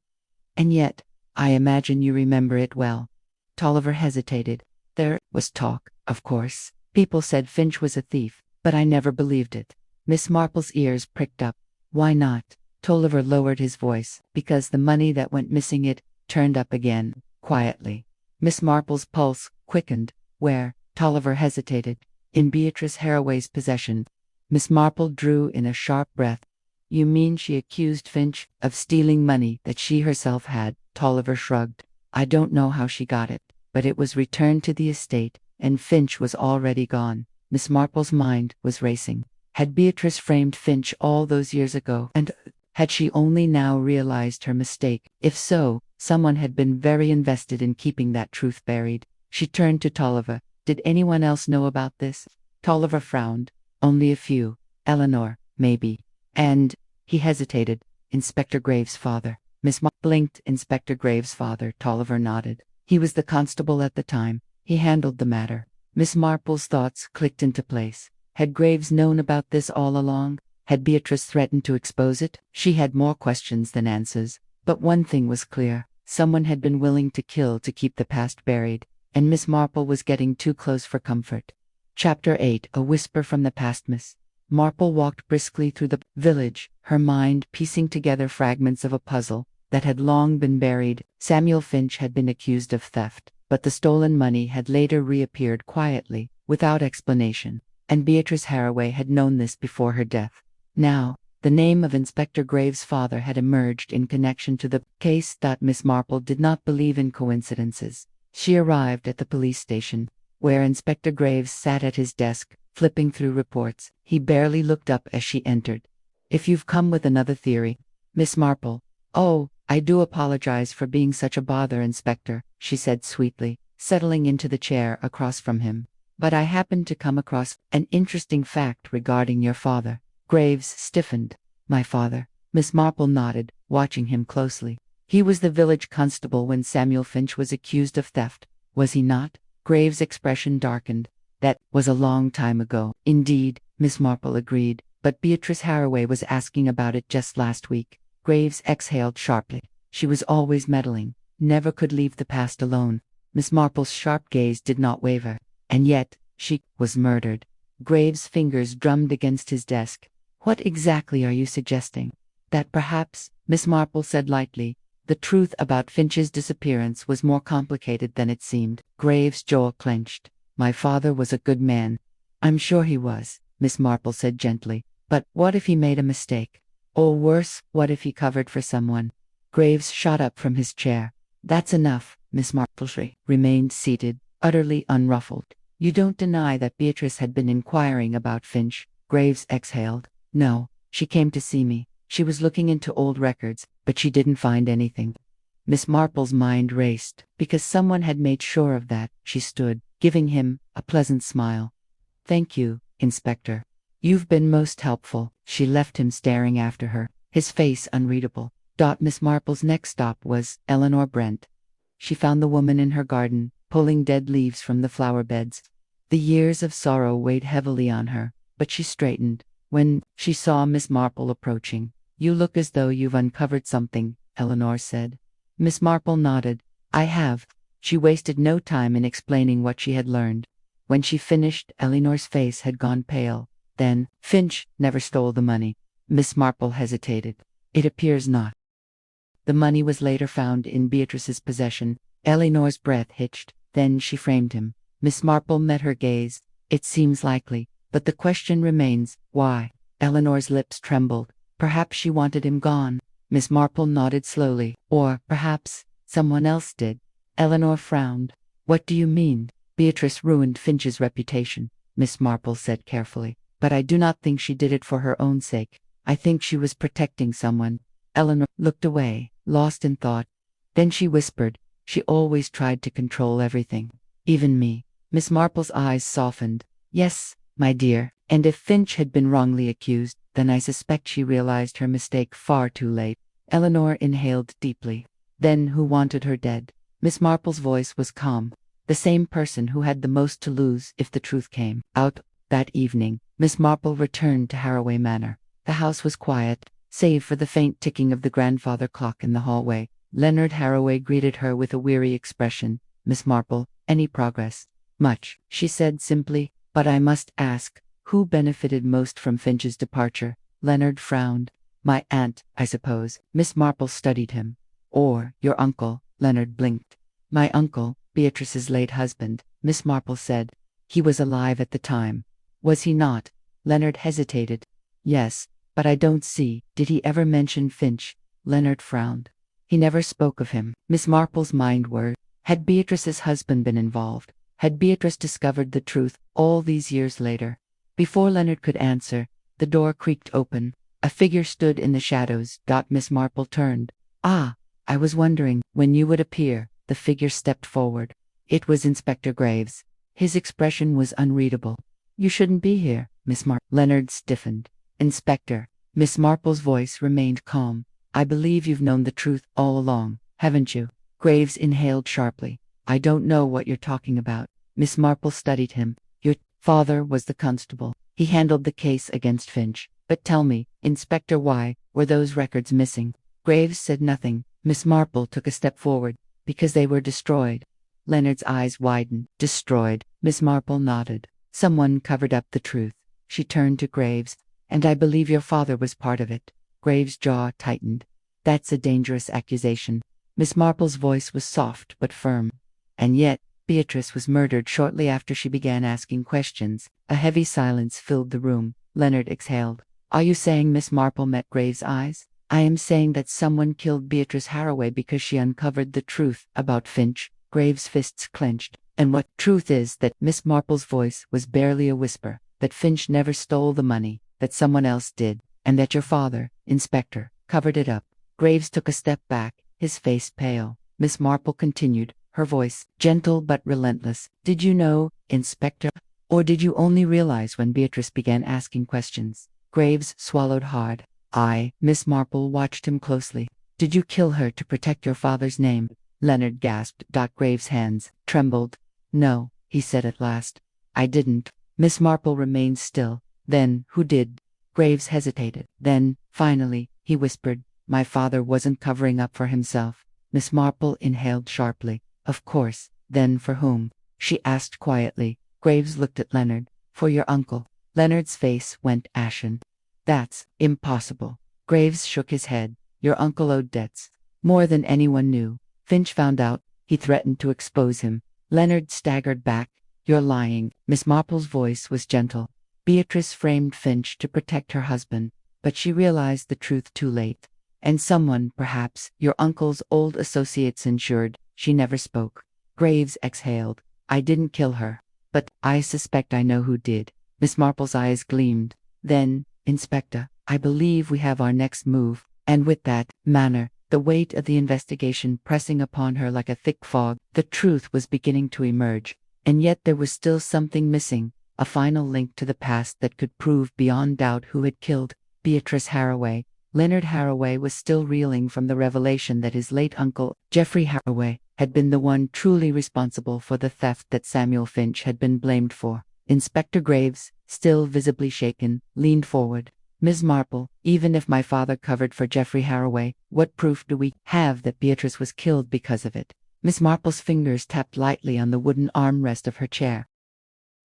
And yet, I imagine you remember it well. Tolliver hesitated. There was talk, of course. People said Finch was a thief, but I never believed it. Miss Marple's ears pricked up. Why not? Tolliver lowered his voice. Because the money that went missing it turned up again, quietly. Miss Marple's pulse quickened. Where? Tolliver hesitated. In Beatrice Haraway's possession. Miss Marple drew in a sharp breath. You mean she accused Finch of stealing money that she herself had? Tolliver shrugged. I don't know how she got it, but it was returned to the estate, and Finch was already gone. Miss Marple's mind was racing. Had Beatrice framed Finch all those years ago, and had she only now realized her mistake? If so, someone had been very invested in keeping that truth buried. She turned to Tolliver. Did anyone else know about this? Tolliver frowned. Only a few. Eleanor, maybe. And, he hesitated, Inspector Graves' father. Miss Marple blinked. Inspector Graves' father. Tolliver nodded. He was the constable at the time. He handled the matter. Miss Marple's thoughts clicked into place. Had Graves known about this all along? Had Beatrice threatened to expose it? She had more questions than answers. But one thing was clear. Someone had been willing to kill to keep the past buried, and Miss Marple was getting too close for comfort. Chapter 8. A Whisper from the Past. Miss Marple walked briskly through the village, her mind piecing together fragments of a puzzle that had long been buried. Samuel Finch had been accused of theft, but the stolen money had later reappeared quietly, without explanation, and Beatrice Haraway had known this before her death. Now, the name of Inspector Graves' father had emerged in connection to the case. Miss Marple did not believe in coincidences. She arrived at the police station, where Inspector Graves sat at his desk, flipping through reports. He barely looked up as she entered. If you've come with another theory, Miss Marple. Oh, I do apologize for being such a bother, Inspector, she said sweetly, settling into the chair across from him. But I happened to come across an interesting fact regarding your father. Graves stiffened. My father? Miss Marple nodded, watching him closely. He was the village constable when Samuel Finch was accused of theft, was he not? Graves' expression darkened. That was a long time ago. Indeed, Miss Marple agreed, but Beatrice Haraway was asking about it just last week. Graves exhaled sharply. She was always meddling, never could leave the past alone. Miss Marple's sharp gaze did not waver. And yet, she was murdered. Graves' fingers drummed against his desk. What exactly are you suggesting? That perhaps, Miss Marple said lightly, the truth about Finch's disappearance was more complicated than it seemed. Graves' jaw clenched. My father was a good man. I'm sure he was, Miss Marple said gently. But what if he made a mistake? Or worse, what if he covered for someone? Graves shot up from his chair. That's enough, Miss Marple. She remained seated, utterly unruffled. You don't deny that Beatrice had been inquiring about Finch? Graves exhaled. No, she came to see me. She was looking into old records, but she didn't find anything. Miss Marple's mind raced. Because someone had made sure of that. She stood, giving him a pleasant smile. Thank you, Inspector. You've been most helpful. She left him staring after her. his face unreadable. Miss Marple's next stop was Eleanor Brent. She found the woman in her garden, pulling dead leaves from the flower beds. The years of sorrow weighed heavily on her, but she straightened when she saw Miss Marple approaching. "You look as though you've uncovered something," Eleanor said. Miss Marple nodded. "I have." She wasted no time in explaining what she had learned. When she finished, Eleanor's face had gone pale. Then, "Finch never stole the money." Miss Marple hesitated. "It appears not. The money was later found in Beatrice's possession." Eleanor's breath hitched. Then she framed him. Miss Marple met her gaze. "It seems likely, but the question remains, why?" Eleanor's lips trembled. Perhaps she wanted him gone. Miss Marple nodded slowly. "Or, perhaps, someone else did." Eleanor frowned. "What do you mean?" "Beatrice ruined Finch's reputation," Miss Marple said carefully. "But I do not think she did it for her own sake. I think she was protecting someone." Eleanor looked away, lost in thought. Then she whispered, "She always tried to control everything. Even me." Miss Marple's eyes softened. "Yes, my dear, and if Finch had been wrongly accused, then I suspect she realized her mistake far too late." Eleanor inhaled deeply. "Then who wanted her dead?" Miss Marple's voice was calm. "The same person who had the most to lose if the truth came out." That evening, Miss Marple returned to Harroway Manor. The house was quiet, save for the faint ticking of the grandfather clock in the hallway. Leonard Harroway greeted her with a weary expression. "Miss Marple, any progress?" "Much," she said simply, "but I must ask, who benefited most from Finch's departure?" Leonard frowned. "My aunt, I suppose." Miss Marple studied him. "Or your uncle?" Leonard blinked. "My uncle, Beatrice's late husband," Miss Marple said. "He was alive at the time." "Was he not?" Leonard hesitated. "Yes, but I don't see. Did he ever mention Finch?" Leonard frowned. "He never spoke of him." Miss Marple's mind whirred. Had Beatrice's husband been involved? Had Beatrice discovered the truth all these years later? Before Leonard could answer, the door creaked open. A figure stood in the shadows. Miss Marple turned. "Ah, I was wondering when you would appear." The figure stepped forward. It was Inspector Graves. His expression was unreadable. "You shouldn't be here, Miss Marple." Leonard stiffened. "Inspector." Miss Marple's voice remained calm. "I believe you've known the truth all along, haven't you?" Graves inhaled sharply. "I don't know what you're talking about." Miss Marple studied him. "Your father was the constable. He handled the case against Finch. But tell me, Inspector, why were those records missing?" Graves said nothing. Miss Marple took a step forward. "Because they were destroyed." Leonard's eyes widened. "Destroyed?" Miss Marple nodded. "Someone covered up the truth." She turned to Graves. "And I believe your father was part of it." Graves' jaw tightened. "That's a dangerous accusation." Miss Marple's voice was soft but firm. "And yet, Beatrice was murdered shortly after she began asking questions." A heavy silence filled the room. Leonard exhaled. "Are you saying Miss Marple met Graves' eyes?" "I am saying that someone killed Beatrice Harroway because she uncovered the truth about Finch." Graves' fists clenched. "And what truth is that?" Miss Marple's voice was barely a whisper. "That Finch never stole the money, that someone else did, and that your father, Inspector, covered it up." Graves took a step back, his face pale. Miss Marple continued, her voice gentle but relentless. "Did you know, Inspector? Or did you only realize when Beatrice began asking questions?" Graves swallowed hard. Miss Marple watched him closely. "Did you kill her to protect your father's name?" Leonard gasped. Graves' hands trembled. "No," he said at last. "I didn't." Miss Marple remained still. "Then who did?" Graves hesitated. Then, finally, he whispered, "My father wasn't covering up for himself." Miss Marple inhaled sharply. "Of course. Then for whom?" she asked quietly. Graves looked at Leonard. "For your uncle." Leonard's face went ashen. "That's impossible." Graves shook his head. "Your uncle owed debts. More than anyone knew. Finch found out. He threatened to expose him." Leonard staggered back. "You're lying." Miss Marple's voice was gentle. "Beatrice framed Finch to protect her husband, but she realized the truth too late. And someone, perhaps, your uncle's old associates ensured she never spoke." Graves exhaled. "I didn't kill her. But I suspect I know who did." Miss Marple's eyes gleamed. "Then, Inspector, I believe we have our next move." And with that manner, the weight of the investigation pressing upon her like a thick fog, the truth was beginning to emerge. And yet there was still something missing, a final link to the past that could prove beyond doubt who had killed Beatrice Harroway. Leonard Haraway was still reeling from the revelation that his late uncle, Geoffrey Haraway, had been the one truly responsible for the theft that Samuel Finch had been blamed for. Inspector Graves, still visibly shaken, leaned forward. Miss Marple, even if my father covered for Geoffrey Haraway, what proof do we have that Beatrice was killed because of it? Miss Marple's fingers tapped lightly on the wooden armrest of her chair.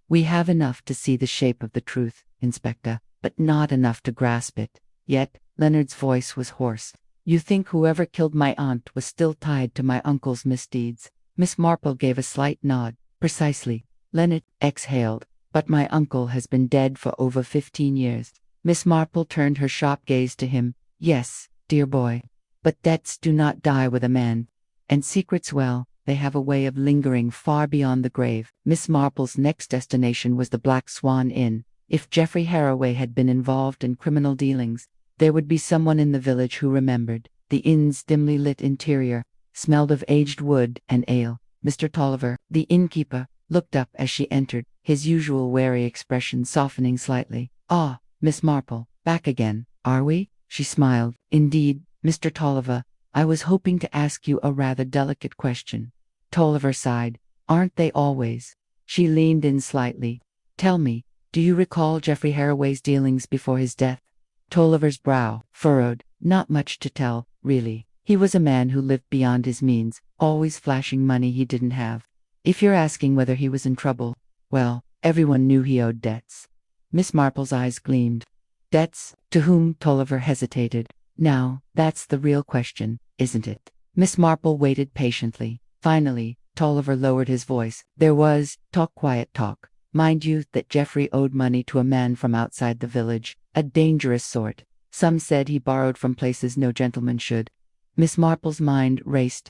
We have enough to see the shape of the truth, Inspector, but not enough to grasp it. Yet, Leonard's voice was hoarse. You think whoever killed my aunt was still tied to my uncle's misdeeds? Miss Marple gave a slight nod. Precisely. Leonard exhaled. But my uncle has been dead for over 15 years. Miss Marple turned her sharp gaze to him. Yes, dear boy. But debts do not die with a man. And secrets, well, they have a way of lingering far beyond the grave. Miss Marple's next destination was the Black Swan Inn. If Geoffrey Haraway had been involved in criminal dealings, there would be someone in the village who remembered. The inn's dimly lit interior smelled of aged wood and ale. Mr. Tolliver, the innkeeper, looked up as she entered, his usual wary expression softening slightly. Ah, Miss Marple, back again, are we? She smiled. Indeed, Mr. Tolliver, I was hoping to ask you a rather delicate question. Tolliver sighed. Aren't they always? She leaned in slightly. Tell me, do you recall Geoffrey Haraway's dealings before his death? Tolliver's brow furrowed. Not much to tell, really. He was a man who lived beyond his means, always flashing money he didn't have. If you're asking whether he was in trouble, well, everyone knew he owed debts. Miss Marple's eyes gleamed. Debts? To whom? Tolliver hesitated. Now, that's the real question, isn't it? Miss Marple waited patiently. Finally, Tolliver lowered his voice. There was quiet talk. Mind you, that Geoffrey owed money to a man from outside the village, a dangerous sort. Some said he borrowed from places no gentleman should. Miss Marple's mind raced.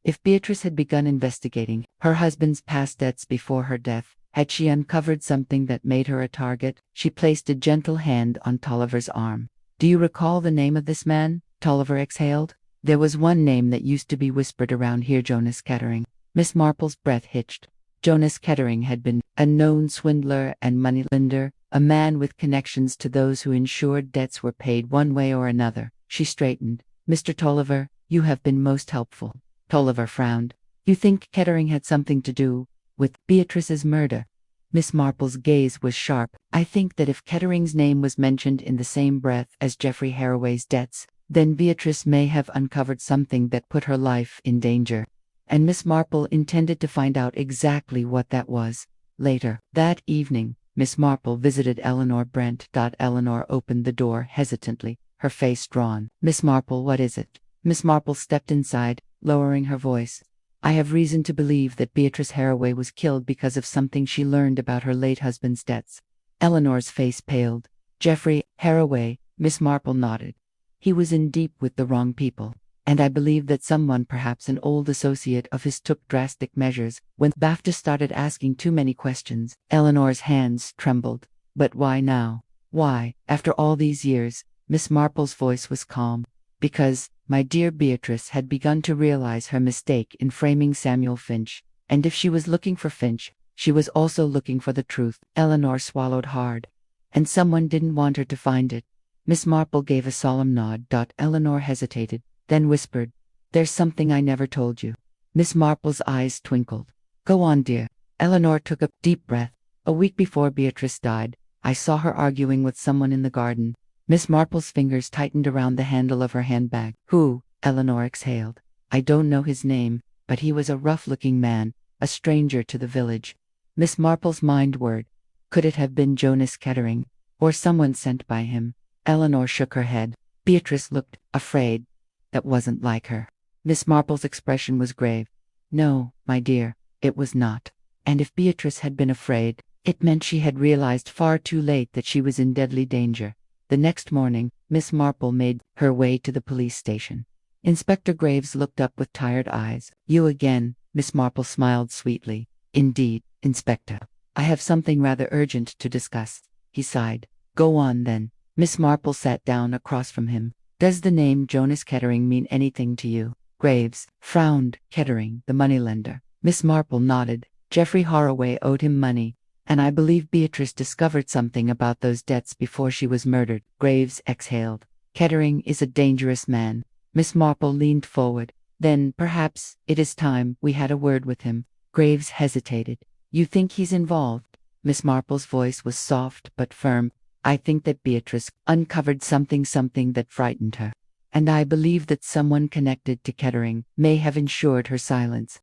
If Beatrice had begun investigating her husband's past debts before her death, had she uncovered something that made her a target? She placed a gentle hand on Tolliver's arm. Do you recall the name of this man? Tolliver exhaled. There was one name that used to be whispered around here, Jonas Kettering. Miss Marple's breath hitched. Jonas Kettering had been a known swindler and moneylender, a man with connections to those who ensured debts were paid one way or another. She straightened. Mr. Tolliver, you have been most helpful. Tolliver frowned. You think Kettering had something to do with Beatrice's murder? Miss Marple's gaze was sharp. I think that if Kettering's name was mentioned in the same breath as Geoffrey Haraway's debts, then Beatrice may have uncovered something that put her life in danger. And Miss Marple intended to find out exactly what that was. Later that evening, Miss Marple visited Eleanor Brent. Eleanor opened the door hesitantly, her face drawn. Miss Marple, what is it? Miss Marple stepped inside, lowering her voice. I have reason to believe that Beatrice Haraway was killed because of something she learned about her late husband's debts. Eleanor's face paled. Geoffrey Haraway, Miss Marple nodded. He was in deep with the wrong people, and I believe that someone, perhaps an old associate of his, took drastic measures when BAFTA started asking too many questions. Eleanor's hands trembled. But why now? Why, after all these years? Miss Marple's voice was calm. Because, my dear Beatrice had begun to realize her mistake in framing Samuel Finch, and if she was looking for Finch, she was also looking for the truth. Eleanor swallowed hard. And someone didn't want her to find it. Miss Marple gave a solemn nod. Eleanor hesitated, then whispered, There's something I never told you. Miss Marple's eyes twinkled. Go on, dear. Eleanor took a deep breath. A week before Beatrice died, I saw her arguing with someone in the garden. Miss Marple's fingers tightened around the handle of her handbag. Who? Eleanor exhaled. I don't know his name, but he was a rough-looking man, a stranger to the village. Miss Marple's mind whirred. Could it have been Jonas Kettering, or someone sent by him? Eleanor shook her head. Beatrice looked afraid. That wasn't like her. Miss Marple's expression was grave. No, my dear, it was not. And if Beatrice had been afraid, it meant she had realized far too late that she was in deadly danger. The next morning, Miss Marple made her way to the police station. Inspector Graves looked up with tired eyes. You again, Miss Marple smiled sweetly. Indeed, Inspector. I have something rather urgent to discuss. He sighed. Go on, then. Miss Marple sat down across from him. Does the name Jonas Kettering mean anything to you? Graves frowned. Kettering, the moneylender. Miss Marple nodded. Geoffrey Haraway owed him money, and I believe Beatrice discovered something about those debts before she was murdered. Graves exhaled. Kettering is a dangerous man. Miss Marple leaned forward. Then, perhaps, it is time we had a word with him. Graves hesitated. You think he's involved? Miss Marple's voice was soft but firm. I think that Beatrice uncovered something that frightened her. And I believe that someone connected to Kettering may have ensured her silence.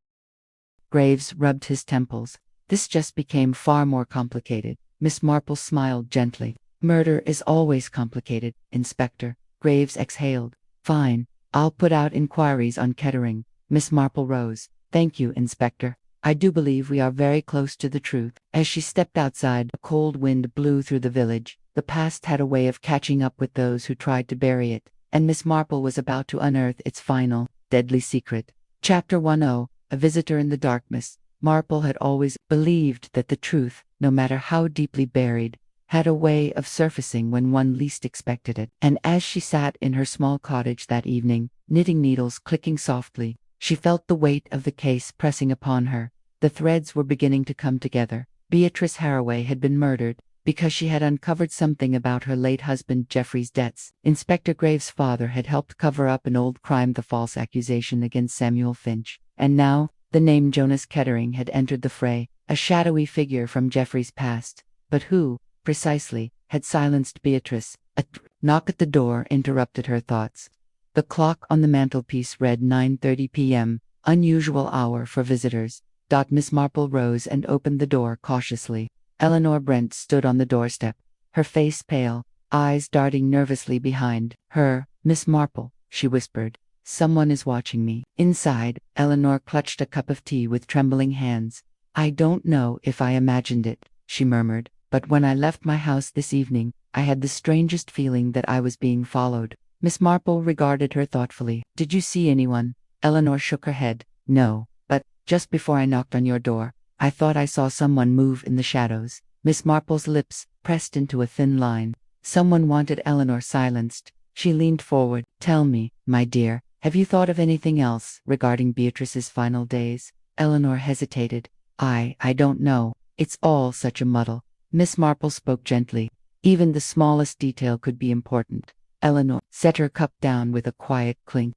Graves rubbed his temples. This just became far more complicated. Miss Marple smiled gently. Murder is always complicated, Inspector. Graves exhaled. Fine. I'll put out inquiries on Kettering. Miss Marple rose. Thank you, Inspector. I do believe we are very close to the truth. As she stepped outside, a cold wind blew through the village. The past had a way of catching up with those who tried to bury it, and Miss Marple was about to unearth its final, deadly secret. Chapter 10. A Visitor in the Darkness. Marple had always believed that the truth, no matter how deeply buried, had a way of surfacing when one least expected it. And as she sat in her small cottage that evening, knitting needles clicking softly, she felt the weight of the case pressing upon her. The threads were beginning to come together. Beatrice Haraway had been murdered because she had uncovered something about her late husband Geoffrey's debts. Inspector Graves' father had helped cover up an old crime, the false accusation against Samuel Finch. And now, the name Jonas Kettering had entered the fray, a shadowy figure from Geoffrey's past. But who, precisely, had silenced Beatrice? A knock at the door interrupted her thoughts. The clock on the mantelpiece read 9:30 p.m., unusual hour for visitors. Miss Marple rose and opened the door cautiously. Eleanor Brent stood on the doorstep, her face pale, eyes darting nervously behind her. Miss Marple, she whispered. Someone is watching me. Inside, Eleanor clutched a cup of tea with trembling hands. I don't know if I imagined it, she murmured, but when I left my house this evening, I had the strangest feeling that I was being followed. Miss Marple regarded her thoughtfully. Did you see anyone? Eleanor shook her head. No, but just before I knocked on your door, I thought I saw someone move in the shadows. Miss Marple's lips pressed into a thin line. Someone wanted Eleanor silenced. She leaned forward. Tell me, my dear, have you thought of anything else regarding Beatrice's final days? Eleanor hesitated. I don't know. It's all such a muddle. Miss Marple spoke gently. Even the smallest detail could be important. Eleanor set her cup down with a quiet clink.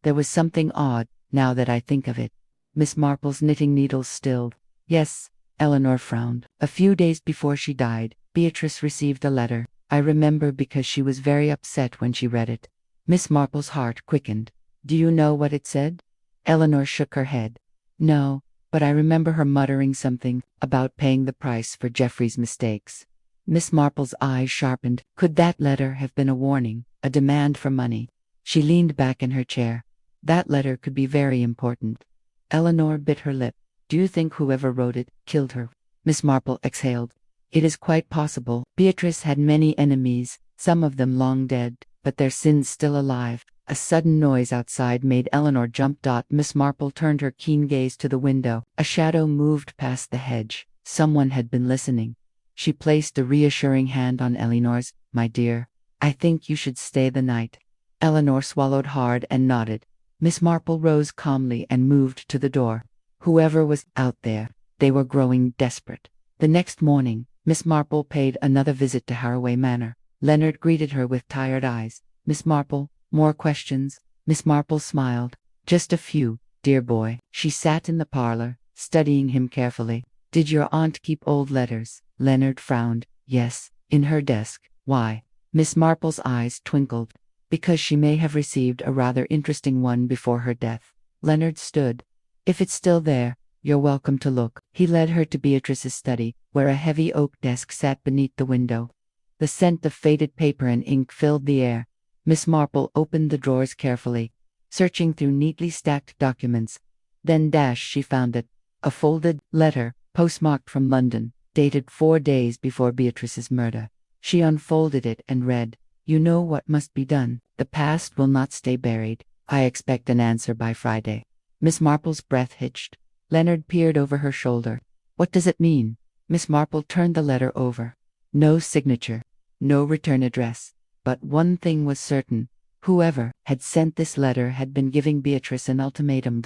There was something odd, now that I think of it. Miss Marple's knitting needles stilled. Yes, Eleanor frowned. A few days before she died, Beatrice received a letter. I remember because she was very upset when she read it. Miss Marple's heart quickened. Do you know what it said? Eleanor shook her head. No, but I remember her muttering something about paying the price for Geoffrey's mistakes. Miss Marple's eyes sharpened. Could that letter have been a warning, a demand for money? She leaned back in her chair. That letter could be very important. Eleanor bit her lip. Do you think whoever wrote it killed her? Miss Marple exhaled. It is quite possible. Beatrice had many enemies, some of them long dead, but their sins still alive. A sudden noise outside made Eleanor jump. Miss Marple turned her keen gaze to the window. A shadow moved past the hedge. Someone had been listening. She placed a reassuring hand on Eleanor's. My dear, I think you should stay the night. Eleanor swallowed hard and nodded. Miss Marple rose calmly and moved to the door. Whoever was out there, they were growing desperate. The next morning, Miss Marple paid another visit to Haraway Manor. Leonard greeted her with tired eyes. Miss Marple, more questions? Miss Marple smiled. Just a few, dear boy. She sat in the parlor, studying him carefully. Did your aunt keep old letters? Leonard frowned. Yes, in her desk. Why? Miss Marple's eyes twinkled. Because she may have received a rather interesting one before her death. Leonard stood. If it's still there, you're welcome to look. He led her to Beatrice's study, where a heavy oak desk sat beneath the window. The scent of faded paper and ink filled the air. Miss Marple opened the drawers carefully, searching through neatly stacked documents. Then she found it. A folded letter, postmarked from London, dated 4 days before Beatrice's murder. She unfolded it and read, You know what must be done. The past will not stay buried. I expect an answer by Friday. Miss Marple's breath hitched. Leonard peered over her shoulder. What does it mean? Miss Marple turned the letter over. No signature. No return address. But one thing was certain. Whoever had sent this letter had been giving Beatrice an ultimatum.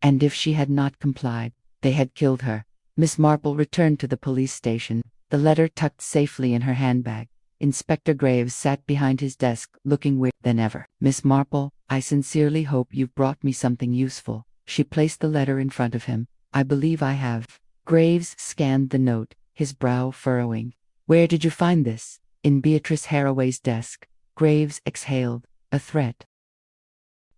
And if she had not complied, they had killed her. Miss Marple returned to the police station, the letter tucked safely in her handbag. Inspector Graves sat behind his desk, looking weirder than ever. Miss Marple, I sincerely hope you've brought me something useful. She placed the letter in front of him. I believe I have. Graves scanned the note, his brow furrowing. Where did you find this? In Beatrice Haraway's desk. Graves exhaled. A threat.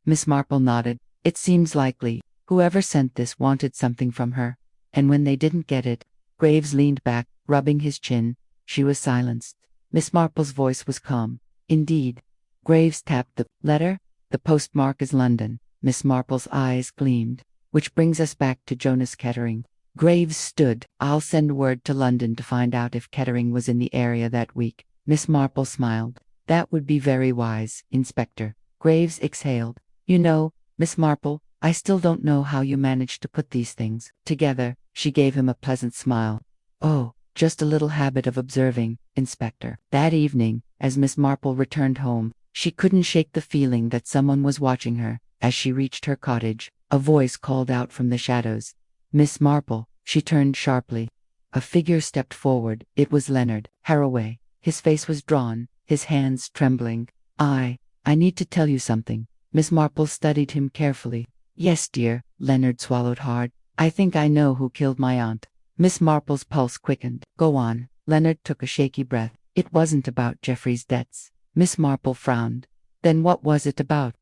Miss Marple nodded. It seems likely. Whoever sent this wanted something from her. And when they didn't get it, Graves leaned back, rubbing his chin. She was silenced. Miss Marple's voice was calm. Indeed. Graves tapped the letter. The postmark is London. Miss Marple's eyes gleamed. Which brings us back to Jonas Kettering. Graves stood. I'll send word to London to find out if Kettering was in the area that week. Miss Marple smiled. That would be very wise, Inspector. Graves exhaled. You know, Miss Marple, I still don't know how you managed to put these things together. She gave him a pleasant smile. Oh, just a little habit of observing, Inspector. That evening, as Miss Marple returned home, she couldn't shake the feeling that someone was watching her. As she reached her cottage, a voice called out from the shadows. Miss Marple. She turned sharply. A figure stepped forward. It was Leonard Haraway. His face was drawn, his hands trembling. I need to tell you something. Miss Marple studied him carefully. Yes, dear. Leonard swallowed hard. I think I know who killed my aunt. Miss Marple's pulse quickened. Go on. Leonard took a shaky breath. It wasn't about Geoffrey's debts. Miss Marple frowned. Then what was it about?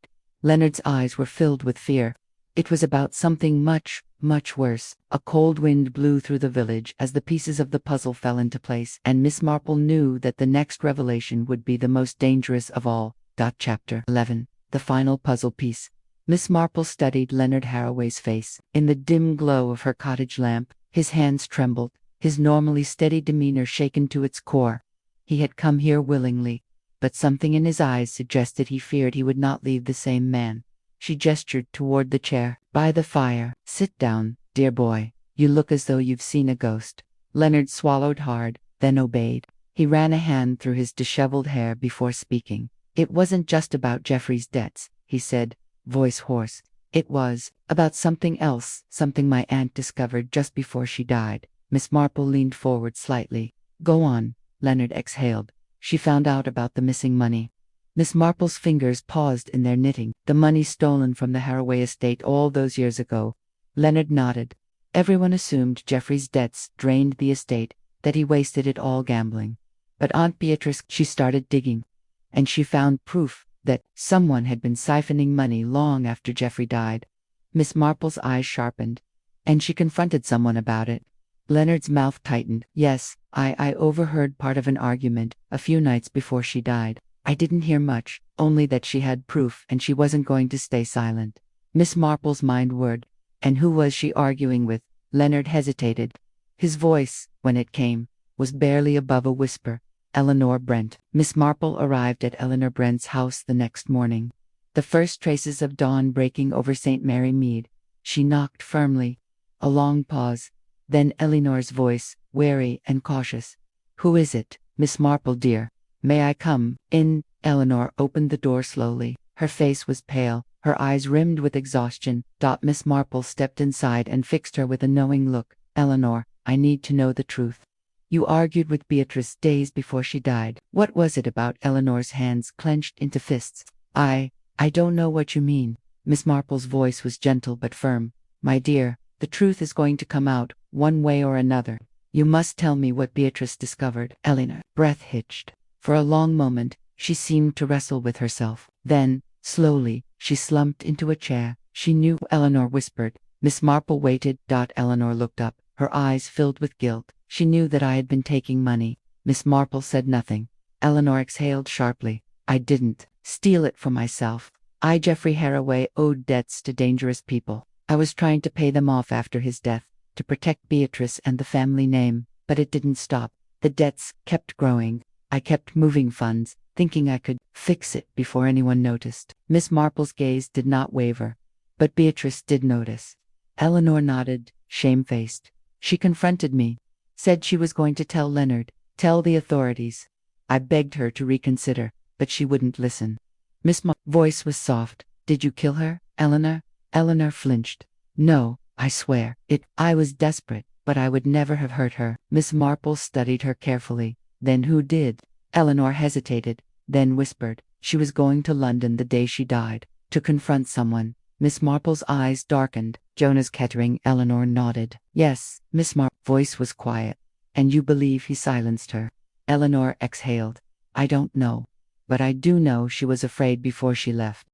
Leonard's eyes were filled with fear. It was about something much, much worse. A cold wind blew through the village as the pieces of the puzzle fell into place, and Miss Marple knew that the next revelation would be the most dangerous of all. Chapter 11. The final puzzle piece. Miss Marple studied Leonard Haraway's face. In the dim glow of her cottage lamp, his hands trembled, his normally steady demeanor shaken to its core. He had come here willingly, but something in his eyes suggested he feared he would not leave the same man. She gestured toward the chair by the fire. Sit down, dear boy. You look as though you've seen a ghost. Leonard swallowed hard, then obeyed. He ran a hand through his disheveled hair before speaking. It wasn't just about Geoffrey's debts, he said, voice hoarse. It was about something else, something my aunt discovered just before she died. Miss Marple leaned forward slightly. Go on. Leonard exhaled. She found out about the missing money. Miss Marple's fingers paused in their knitting. The money stolen from the Haraway estate all those years ago. Leonard nodded. Everyone assumed Geoffrey's debts drained the estate, that he wasted it all gambling. But Aunt Beatrice, she started digging. And she found proof that someone had been siphoning money long after Geoffrey died. Miss Marple's eyes sharpened. And she confronted someone about it. Leonard's mouth tightened. Yes, I overheard part of an argument a few nights before she died. I didn't hear much, only that she had proof and she wasn't going to stay silent. Miss Marple's mind whirred. And who was she arguing with? Leonard hesitated. His voice, when it came, was barely above a whisper. Eleanor Brent. Miss Marple arrived at Eleanor Brent's house the next morning. The first traces of dawn breaking over St. Mary Mead. She knocked firmly. A long pause. Then Eleanor's voice, wary and cautious. Who is it? Miss Marple, dear. May I come in? Eleanor opened the door slowly. Her face was pale, her eyes rimmed with exhaustion. Miss Marple stepped inside and fixed her with a knowing look. Eleanor, I need to know the truth. You argued with Beatrice days before she died. What was it about? Eleanor's hands clenched into fists. I don't know what you mean. Miss Marple's voice was gentle but firm. My dear, the truth is going to come out, one way or another. You must tell me what Beatrice discovered. Eleanor's breath hitched. For a long moment, she seemed to wrestle with herself. Then, slowly, she slumped into a chair. She knew, Eleanor whispered. Miss Marple waited. Eleanor looked up, her eyes filled with guilt. She knew that I had been taking money. Miss Marple said nothing. Eleanor exhaled sharply. I didn't steal it for myself. Geoffrey Haraway owed debts to dangerous people. I was trying to pay them off after his death, to protect Beatrice and the family name, but it didn't stop. The debts kept growing. I kept moving funds, thinking I could fix it before anyone noticed. Miss Marple's gaze did not waver. But Beatrice did notice. Eleanor nodded, shamefaced. She confronted me. Said she was going to tell Leonard, tell the authorities. I begged her to reconsider, but she wouldn't listen. Miss Marple's voice was soft. Did you kill her, Eleanor? Eleanor flinched. No, I swear. I was desperate, but I would never have hurt her. Miss Marple studied her carefully. Then who did? Eleanor hesitated, then whispered. She was going to London the day she died, to confront someone. Miss Marple's eyes darkened. Jonas Kettering. Eleanor nodded. Yes, Miss Marple's voice was quiet. And you believe he silenced her? Eleanor exhaled. I don't know. But I do know she was afraid before she left.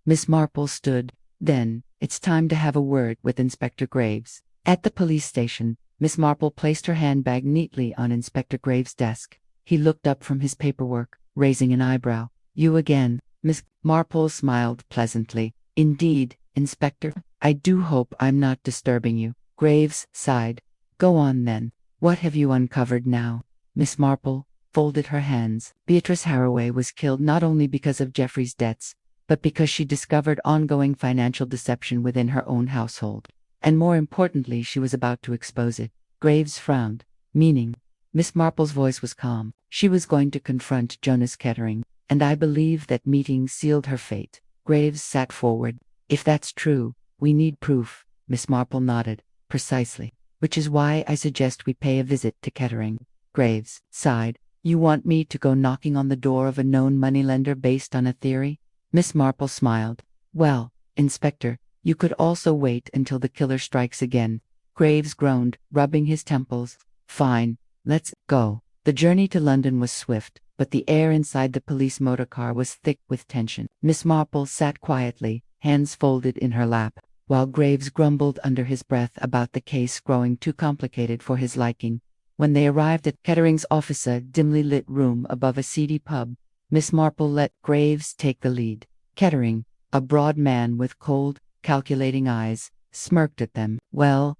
Miss Marple stood. Then, it's time to have a word with Inspector Graves. At the police station, Miss Marple placed her handbag neatly on Inspector Graves' desk. He looked up from his paperwork, raising an eyebrow. You again. Miss Marple smiled pleasantly. Indeed, Inspector. I do hope I'm not disturbing you. Graves sighed. Go on then. What have you uncovered now? Miss Marple folded her hands. Beatrice Haraway was killed not only because of Geoffrey's debts, but because she discovered ongoing financial deception within her own household. And more importantly, she was about to expose it. Graves frowned. Meaning? Miss Marple's voice was calm. She was going to confront Jonas Kettering, and I believe that meeting sealed her fate. Graves sat forward. If that's true, we need proof. Miss Marple nodded. Precisely. Which is why I suggest we pay a visit to Kettering. Graves sighed. You want me to go knocking on the door of a known moneylender based on a theory? Miss Marple smiled. Well, Inspector, you could also wait until the killer strikes again. Graves groaned, rubbing his temples. Fine, let's go. The journey to London was swift, but the air inside the police motor car was thick with tension. Miss Marple sat quietly, hands folded in her lap, while Graves grumbled under his breath about the case growing too complicated for his liking. When they arrived at Kettering's office, a dimly lit room above a seedy pub, Miss Marple let Graves take the lead. Kettering, a broad man with cold, calculating eyes, smirked at them. Well,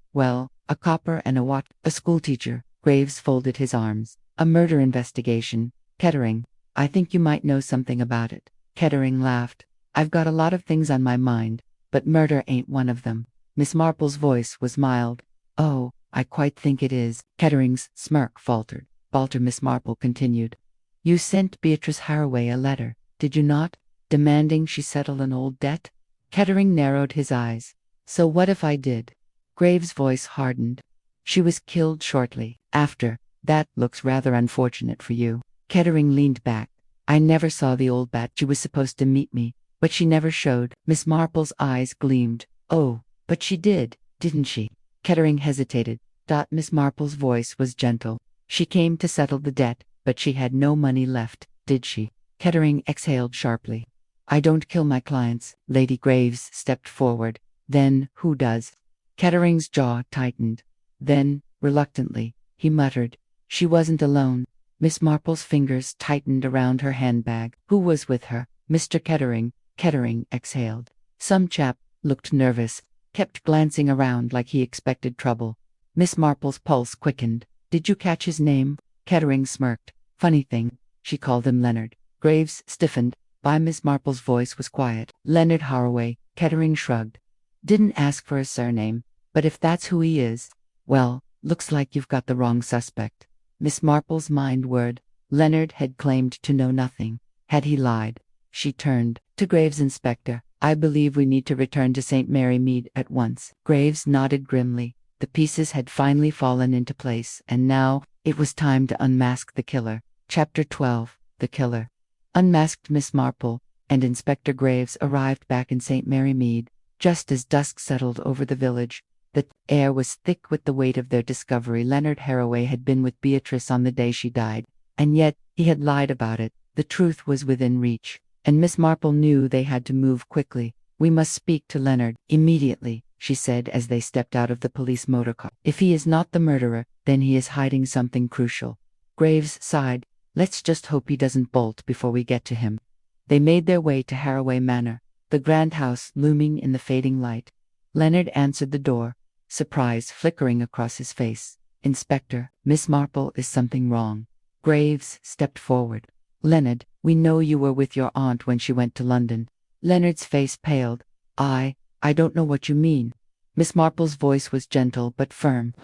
a copper and a what? A schoolteacher. Graves folded his arms. A murder investigation. Kettering, I think you might know something about it. Kettering laughed. I've got a lot of things on my mind, but murder ain't one of them. Miss Marple's voice was mild. Oh, I quite think it is. Kettering's smirk faltered. Miss Marple continued. You sent Beatrice Haraway a letter, did you not, demanding she settle an old debt? Kettering narrowed his eyes. So what if I did? Graves' voice hardened. She was killed shortly after. That looks rather unfortunate for you. Kettering leaned back. I never saw the old bat. She was supposed to meet me, but she never showed. Miss Marple's eyes gleamed. Oh, but she did, didn't she? Kettering hesitated. Miss Marple's voice was gentle. She came to settle the debt, but she had no money left, did she? Kettering exhaled sharply. I don't kill my clients. Lady Graves stepped forward. Then, who does? Kettering's jaw tightened. Then, reluctantly, he muttered. She wasn't alone. Miss Marple's fingers tightened around her handbag. Who was with her? Mr. Kettering. Kettering exhaled. Some chap, looked nervous, kept glancing around like he expected trouble. Miss Marple's pulse quickened. Did you catch his name? Kettering smirked. Funny thing, she called him Leonard. Graves stiffened. Miss Marple's voice was quiet. Leonard Haraway. Kettering shrugged. Didn't ask for a surname, but if that's who he is, well, looks like you've got the wrong suspect. Miss Marple's mind whirred. Leonard had claimed to know nothing. Had he lied? She turned to Graves. Inspector, I believe we need to return to St. Mary Mead at once. Graves nodded grimly. The pieces had finally fallen into place, and now it was time to unmask the killer. Chapter 12. The Killer. Unmasked. Miss Marple and Inspector Graves arrived back in St. Mary Mead just as dusk settled over the village. The air was thick with the weight of their discovery. Leonard Haraway had been with Beatrice on the day she died, and yet he had lied about it. The truth was within reach, and Miss Marple knew they had to move quickly. We must speak to Leonard immediately, she said as they stepped out of the police motor car. If he is not the murderer, then he is hiding something crucial. Graves sighed. Let's just hope he doesn't bolt before we get to him. They made their way to Haraway Manor, the grand house looming in the fading light. Leonard answered the door, surprise flickering across his face. Inspector, Miss Marple, is something wrong? Graves stepped forward. Leonard, we know you were with your aunt when she went to London. Leonard's face paled. I don't know what you mean. Miss Marple's voice was gentle but firm.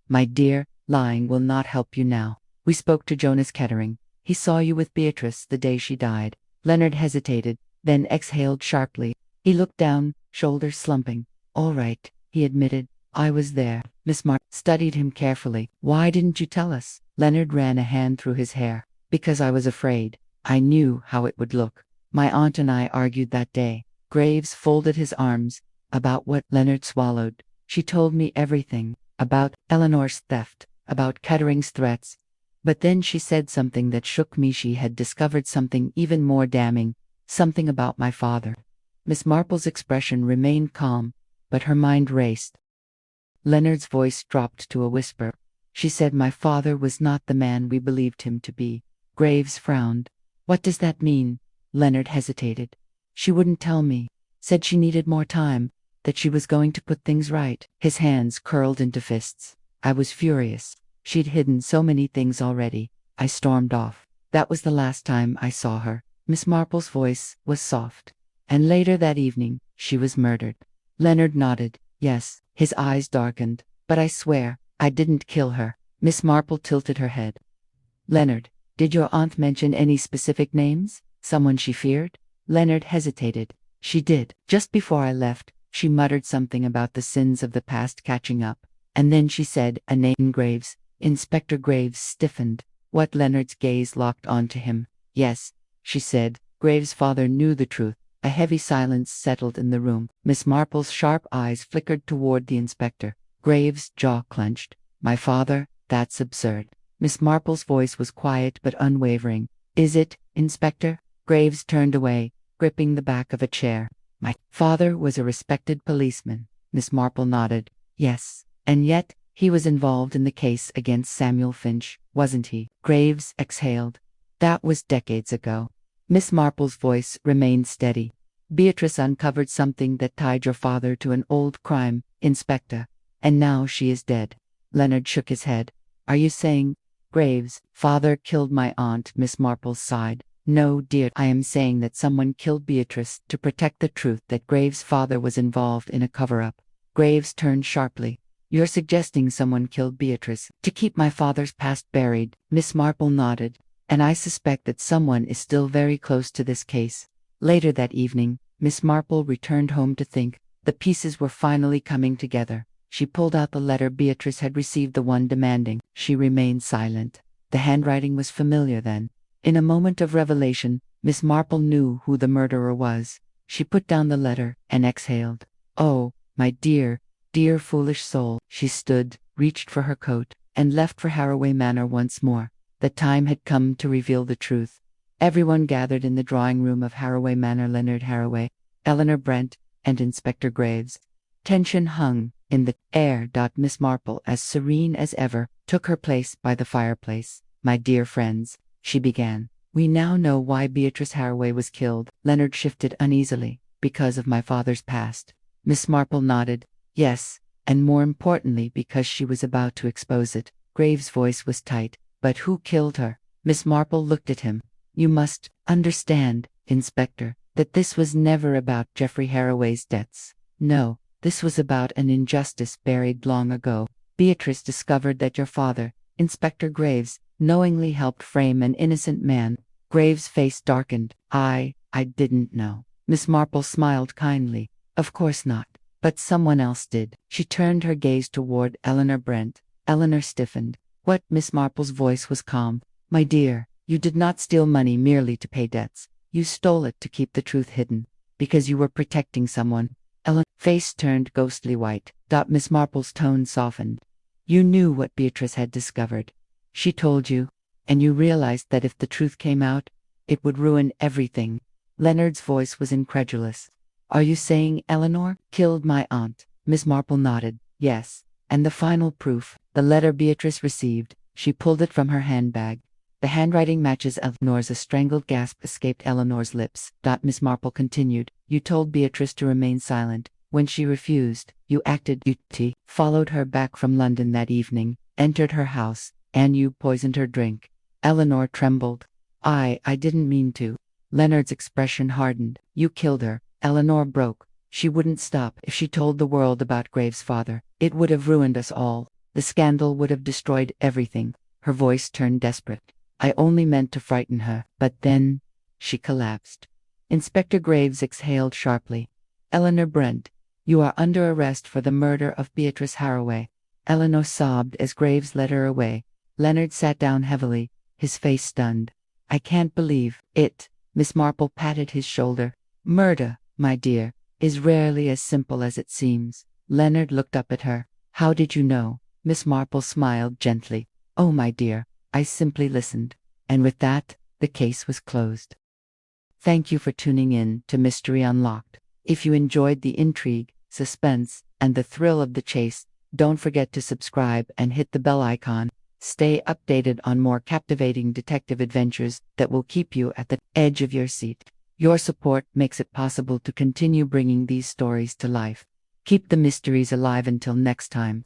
My dear, lying will not help you now. We spoke to Jonas Kettering. He saw you with Beatrice the day she died. Leonard hesitated, then exhaled sharply. He looked down, shoulders slumping. All right, he admitted. I was there. Miss Marple studied him carefully. Why didn't you tell us? Leonard ran a hand through his hair. Because I was afraid. I knew how it would look. My aunt and I argued that day. Graves folded his arms. About what? Leonard swallowed. She told me everything. About Eleanor's theft. About Kettering's threats. But then she said something that shook me. She had discovered something even more damning. Something about my father. Miss Marple's expression remained calm, but her mind raced. Leonard's voice dropped to a whisper. She said my father was not the man we believed him to be. Graves frowned. What does that mean? Leonard hesitated. She wouldn't tell me. Said she needed more time, that she was going to put things right. His hands curled into fists. I was furious. She'd hidden so many things already. I stormed off. That was the last time I saw her. Miss Marple's voice was soft. And later that evening, she was murdered. Leonard nodded. Yes. His eyes darkened. But I swear, I didn't kill her. Miss Marple tilted her head. Leonard, did your aunt mention any specific names? Someone she feared? Leonard hesitated. She did. Just before I left, she muttered something about the sins of the past catching up. And then she said a name. Graves. Inspector Graves stiffened. What? Leonard's gaze locked onto him. Yes, she said. Graves' father knew the truth. A heavy silence settled in the room. Miss Marple's sharp eyes flickered toward the inspector. Graves' jaw clenched. My father? That's absurd. Miss Marple's voice was quiet but unwavering. Is it, Inspector? Graves turned away, gripping the back of a chair. My father was a respected policeman. Miss Marple nodded. Yes. And yet, he was involved in the case against Samuel Finch, wasn't he? Graves exhaled. That was decades ago. Miss Marple's voice remained steady. Beatrice uncovered something that tied your father to an old crime, Inspector. And now she is dead. Leonard shook his head. Are you saying, Graves' father killed my aunt? Miss Marple sighed. No, dear, I am saying that someone killed Beatrice to protect the truth that Graves' father was involved in a cover-up. Graves turned sharply. You're suggesting someone killed Beatrice to keep my father's past buried? Miss Marple nodded. And I suspect that someone is still very close to this case. Later that evening, Miss Marple returned home to think. The pieces were finally coming together. She pulled out the letter Beatrice had received, the one demanding. She remained silent. The handwriting was familiar then. In a moment of revelation, Miss Marple knew who the murderer was. She put down the letter and exhaled. Oh, my dear, dear foolish soul. She stood, reached for her coat, and left for Harroway Manor once more. The time had come to reveal the truth. Everyone gathered in the drawing room of Harroway Manor. Leonard Harroway, Eleanor Brent, and Inspector Graves. Tension hung in the air. Miss Marple, as serene as ever, took her place by the fireplace. My dear friends, she began. We now know why Beatrice Harroway was killed. Leonard shifted uneasily. Because of my father's past. Miss Marple nodded. Yes, and more importantly because she was about to expose it. Graves' voice was tight. But who killed her? Miss Marple looked at him. You must understand, Inspector, that this was never about Geoffrey Harroway's debts. No, this was about an injustice buried long ago. Beatrice discovered that your father, Inspector Graves, knowingly helped frame an innocent man. Graves' face darkened. I didn't know. Miss Marple smiled kindly. Of course not. But someone else did. She turned her gaze toward Eleanor Brent. Eleanor stiffened. What? Miss Marple's voice was calm. My dear, you did not steal money merely to pay debts. You stole it to keep the truth hidden. Because you were protecting someone. Eleanor's face turned ghostly white. Miss Marple's tone softened. You knew what Beatrice had discovered. She told you. And you realized that if the truth came out, it would ruin everything. Leonard's voice was incredulous. Are you saying Eleanor killed my aunt? Miss Marple nodded. Yes. And the final proof, the letter Beatrice received. She pulled it from her handbag. The handwriting matches Eleanor's. A strangled gasp escaped Eleanor's lips. Miss Marple continued. You told Beatrice to remain silent. When she refused, you acted. You followed her back from London that evening, entered her house, and you poisoned her drink. Eleanor trembled. I didn't mean to. Leonard's expression hardened. You killed her. Eleanor broke. She wouldn't stop. If she told the world about Graves' father, it would have ruined us all. The scandal would have destroyed everything. Her voice turned desperate. I only meant to frighten her. But then, she collapsed. Inspector Graves exhaled sharply. Eleanor Brent, you are under arrest for the murder of Beatrice Harroway. Eleanor sobbed as Graves led her away. Leonard sat down heavily, his face stunned. I can't believe it. Miss Marple patted his shoulder. Murder, my dear, is rarely as simple as it seems. Leonard looked up at her. How did you know? Miss Marple smiled gently. Oh, my dear, I simply listened. And with that, the case was closed. Thank you for tuning in to Mystery Unlocked. If you enjoyed the intrigue, suspense, and the thrill of the chase, don't forget to subscribe and hit the bell icon. Stay updated on more captivating detective adventures that will keep you at the edge of your seat. Your support makes it possible to continue bringing these stories to life. Keep the mysteries alive until next time.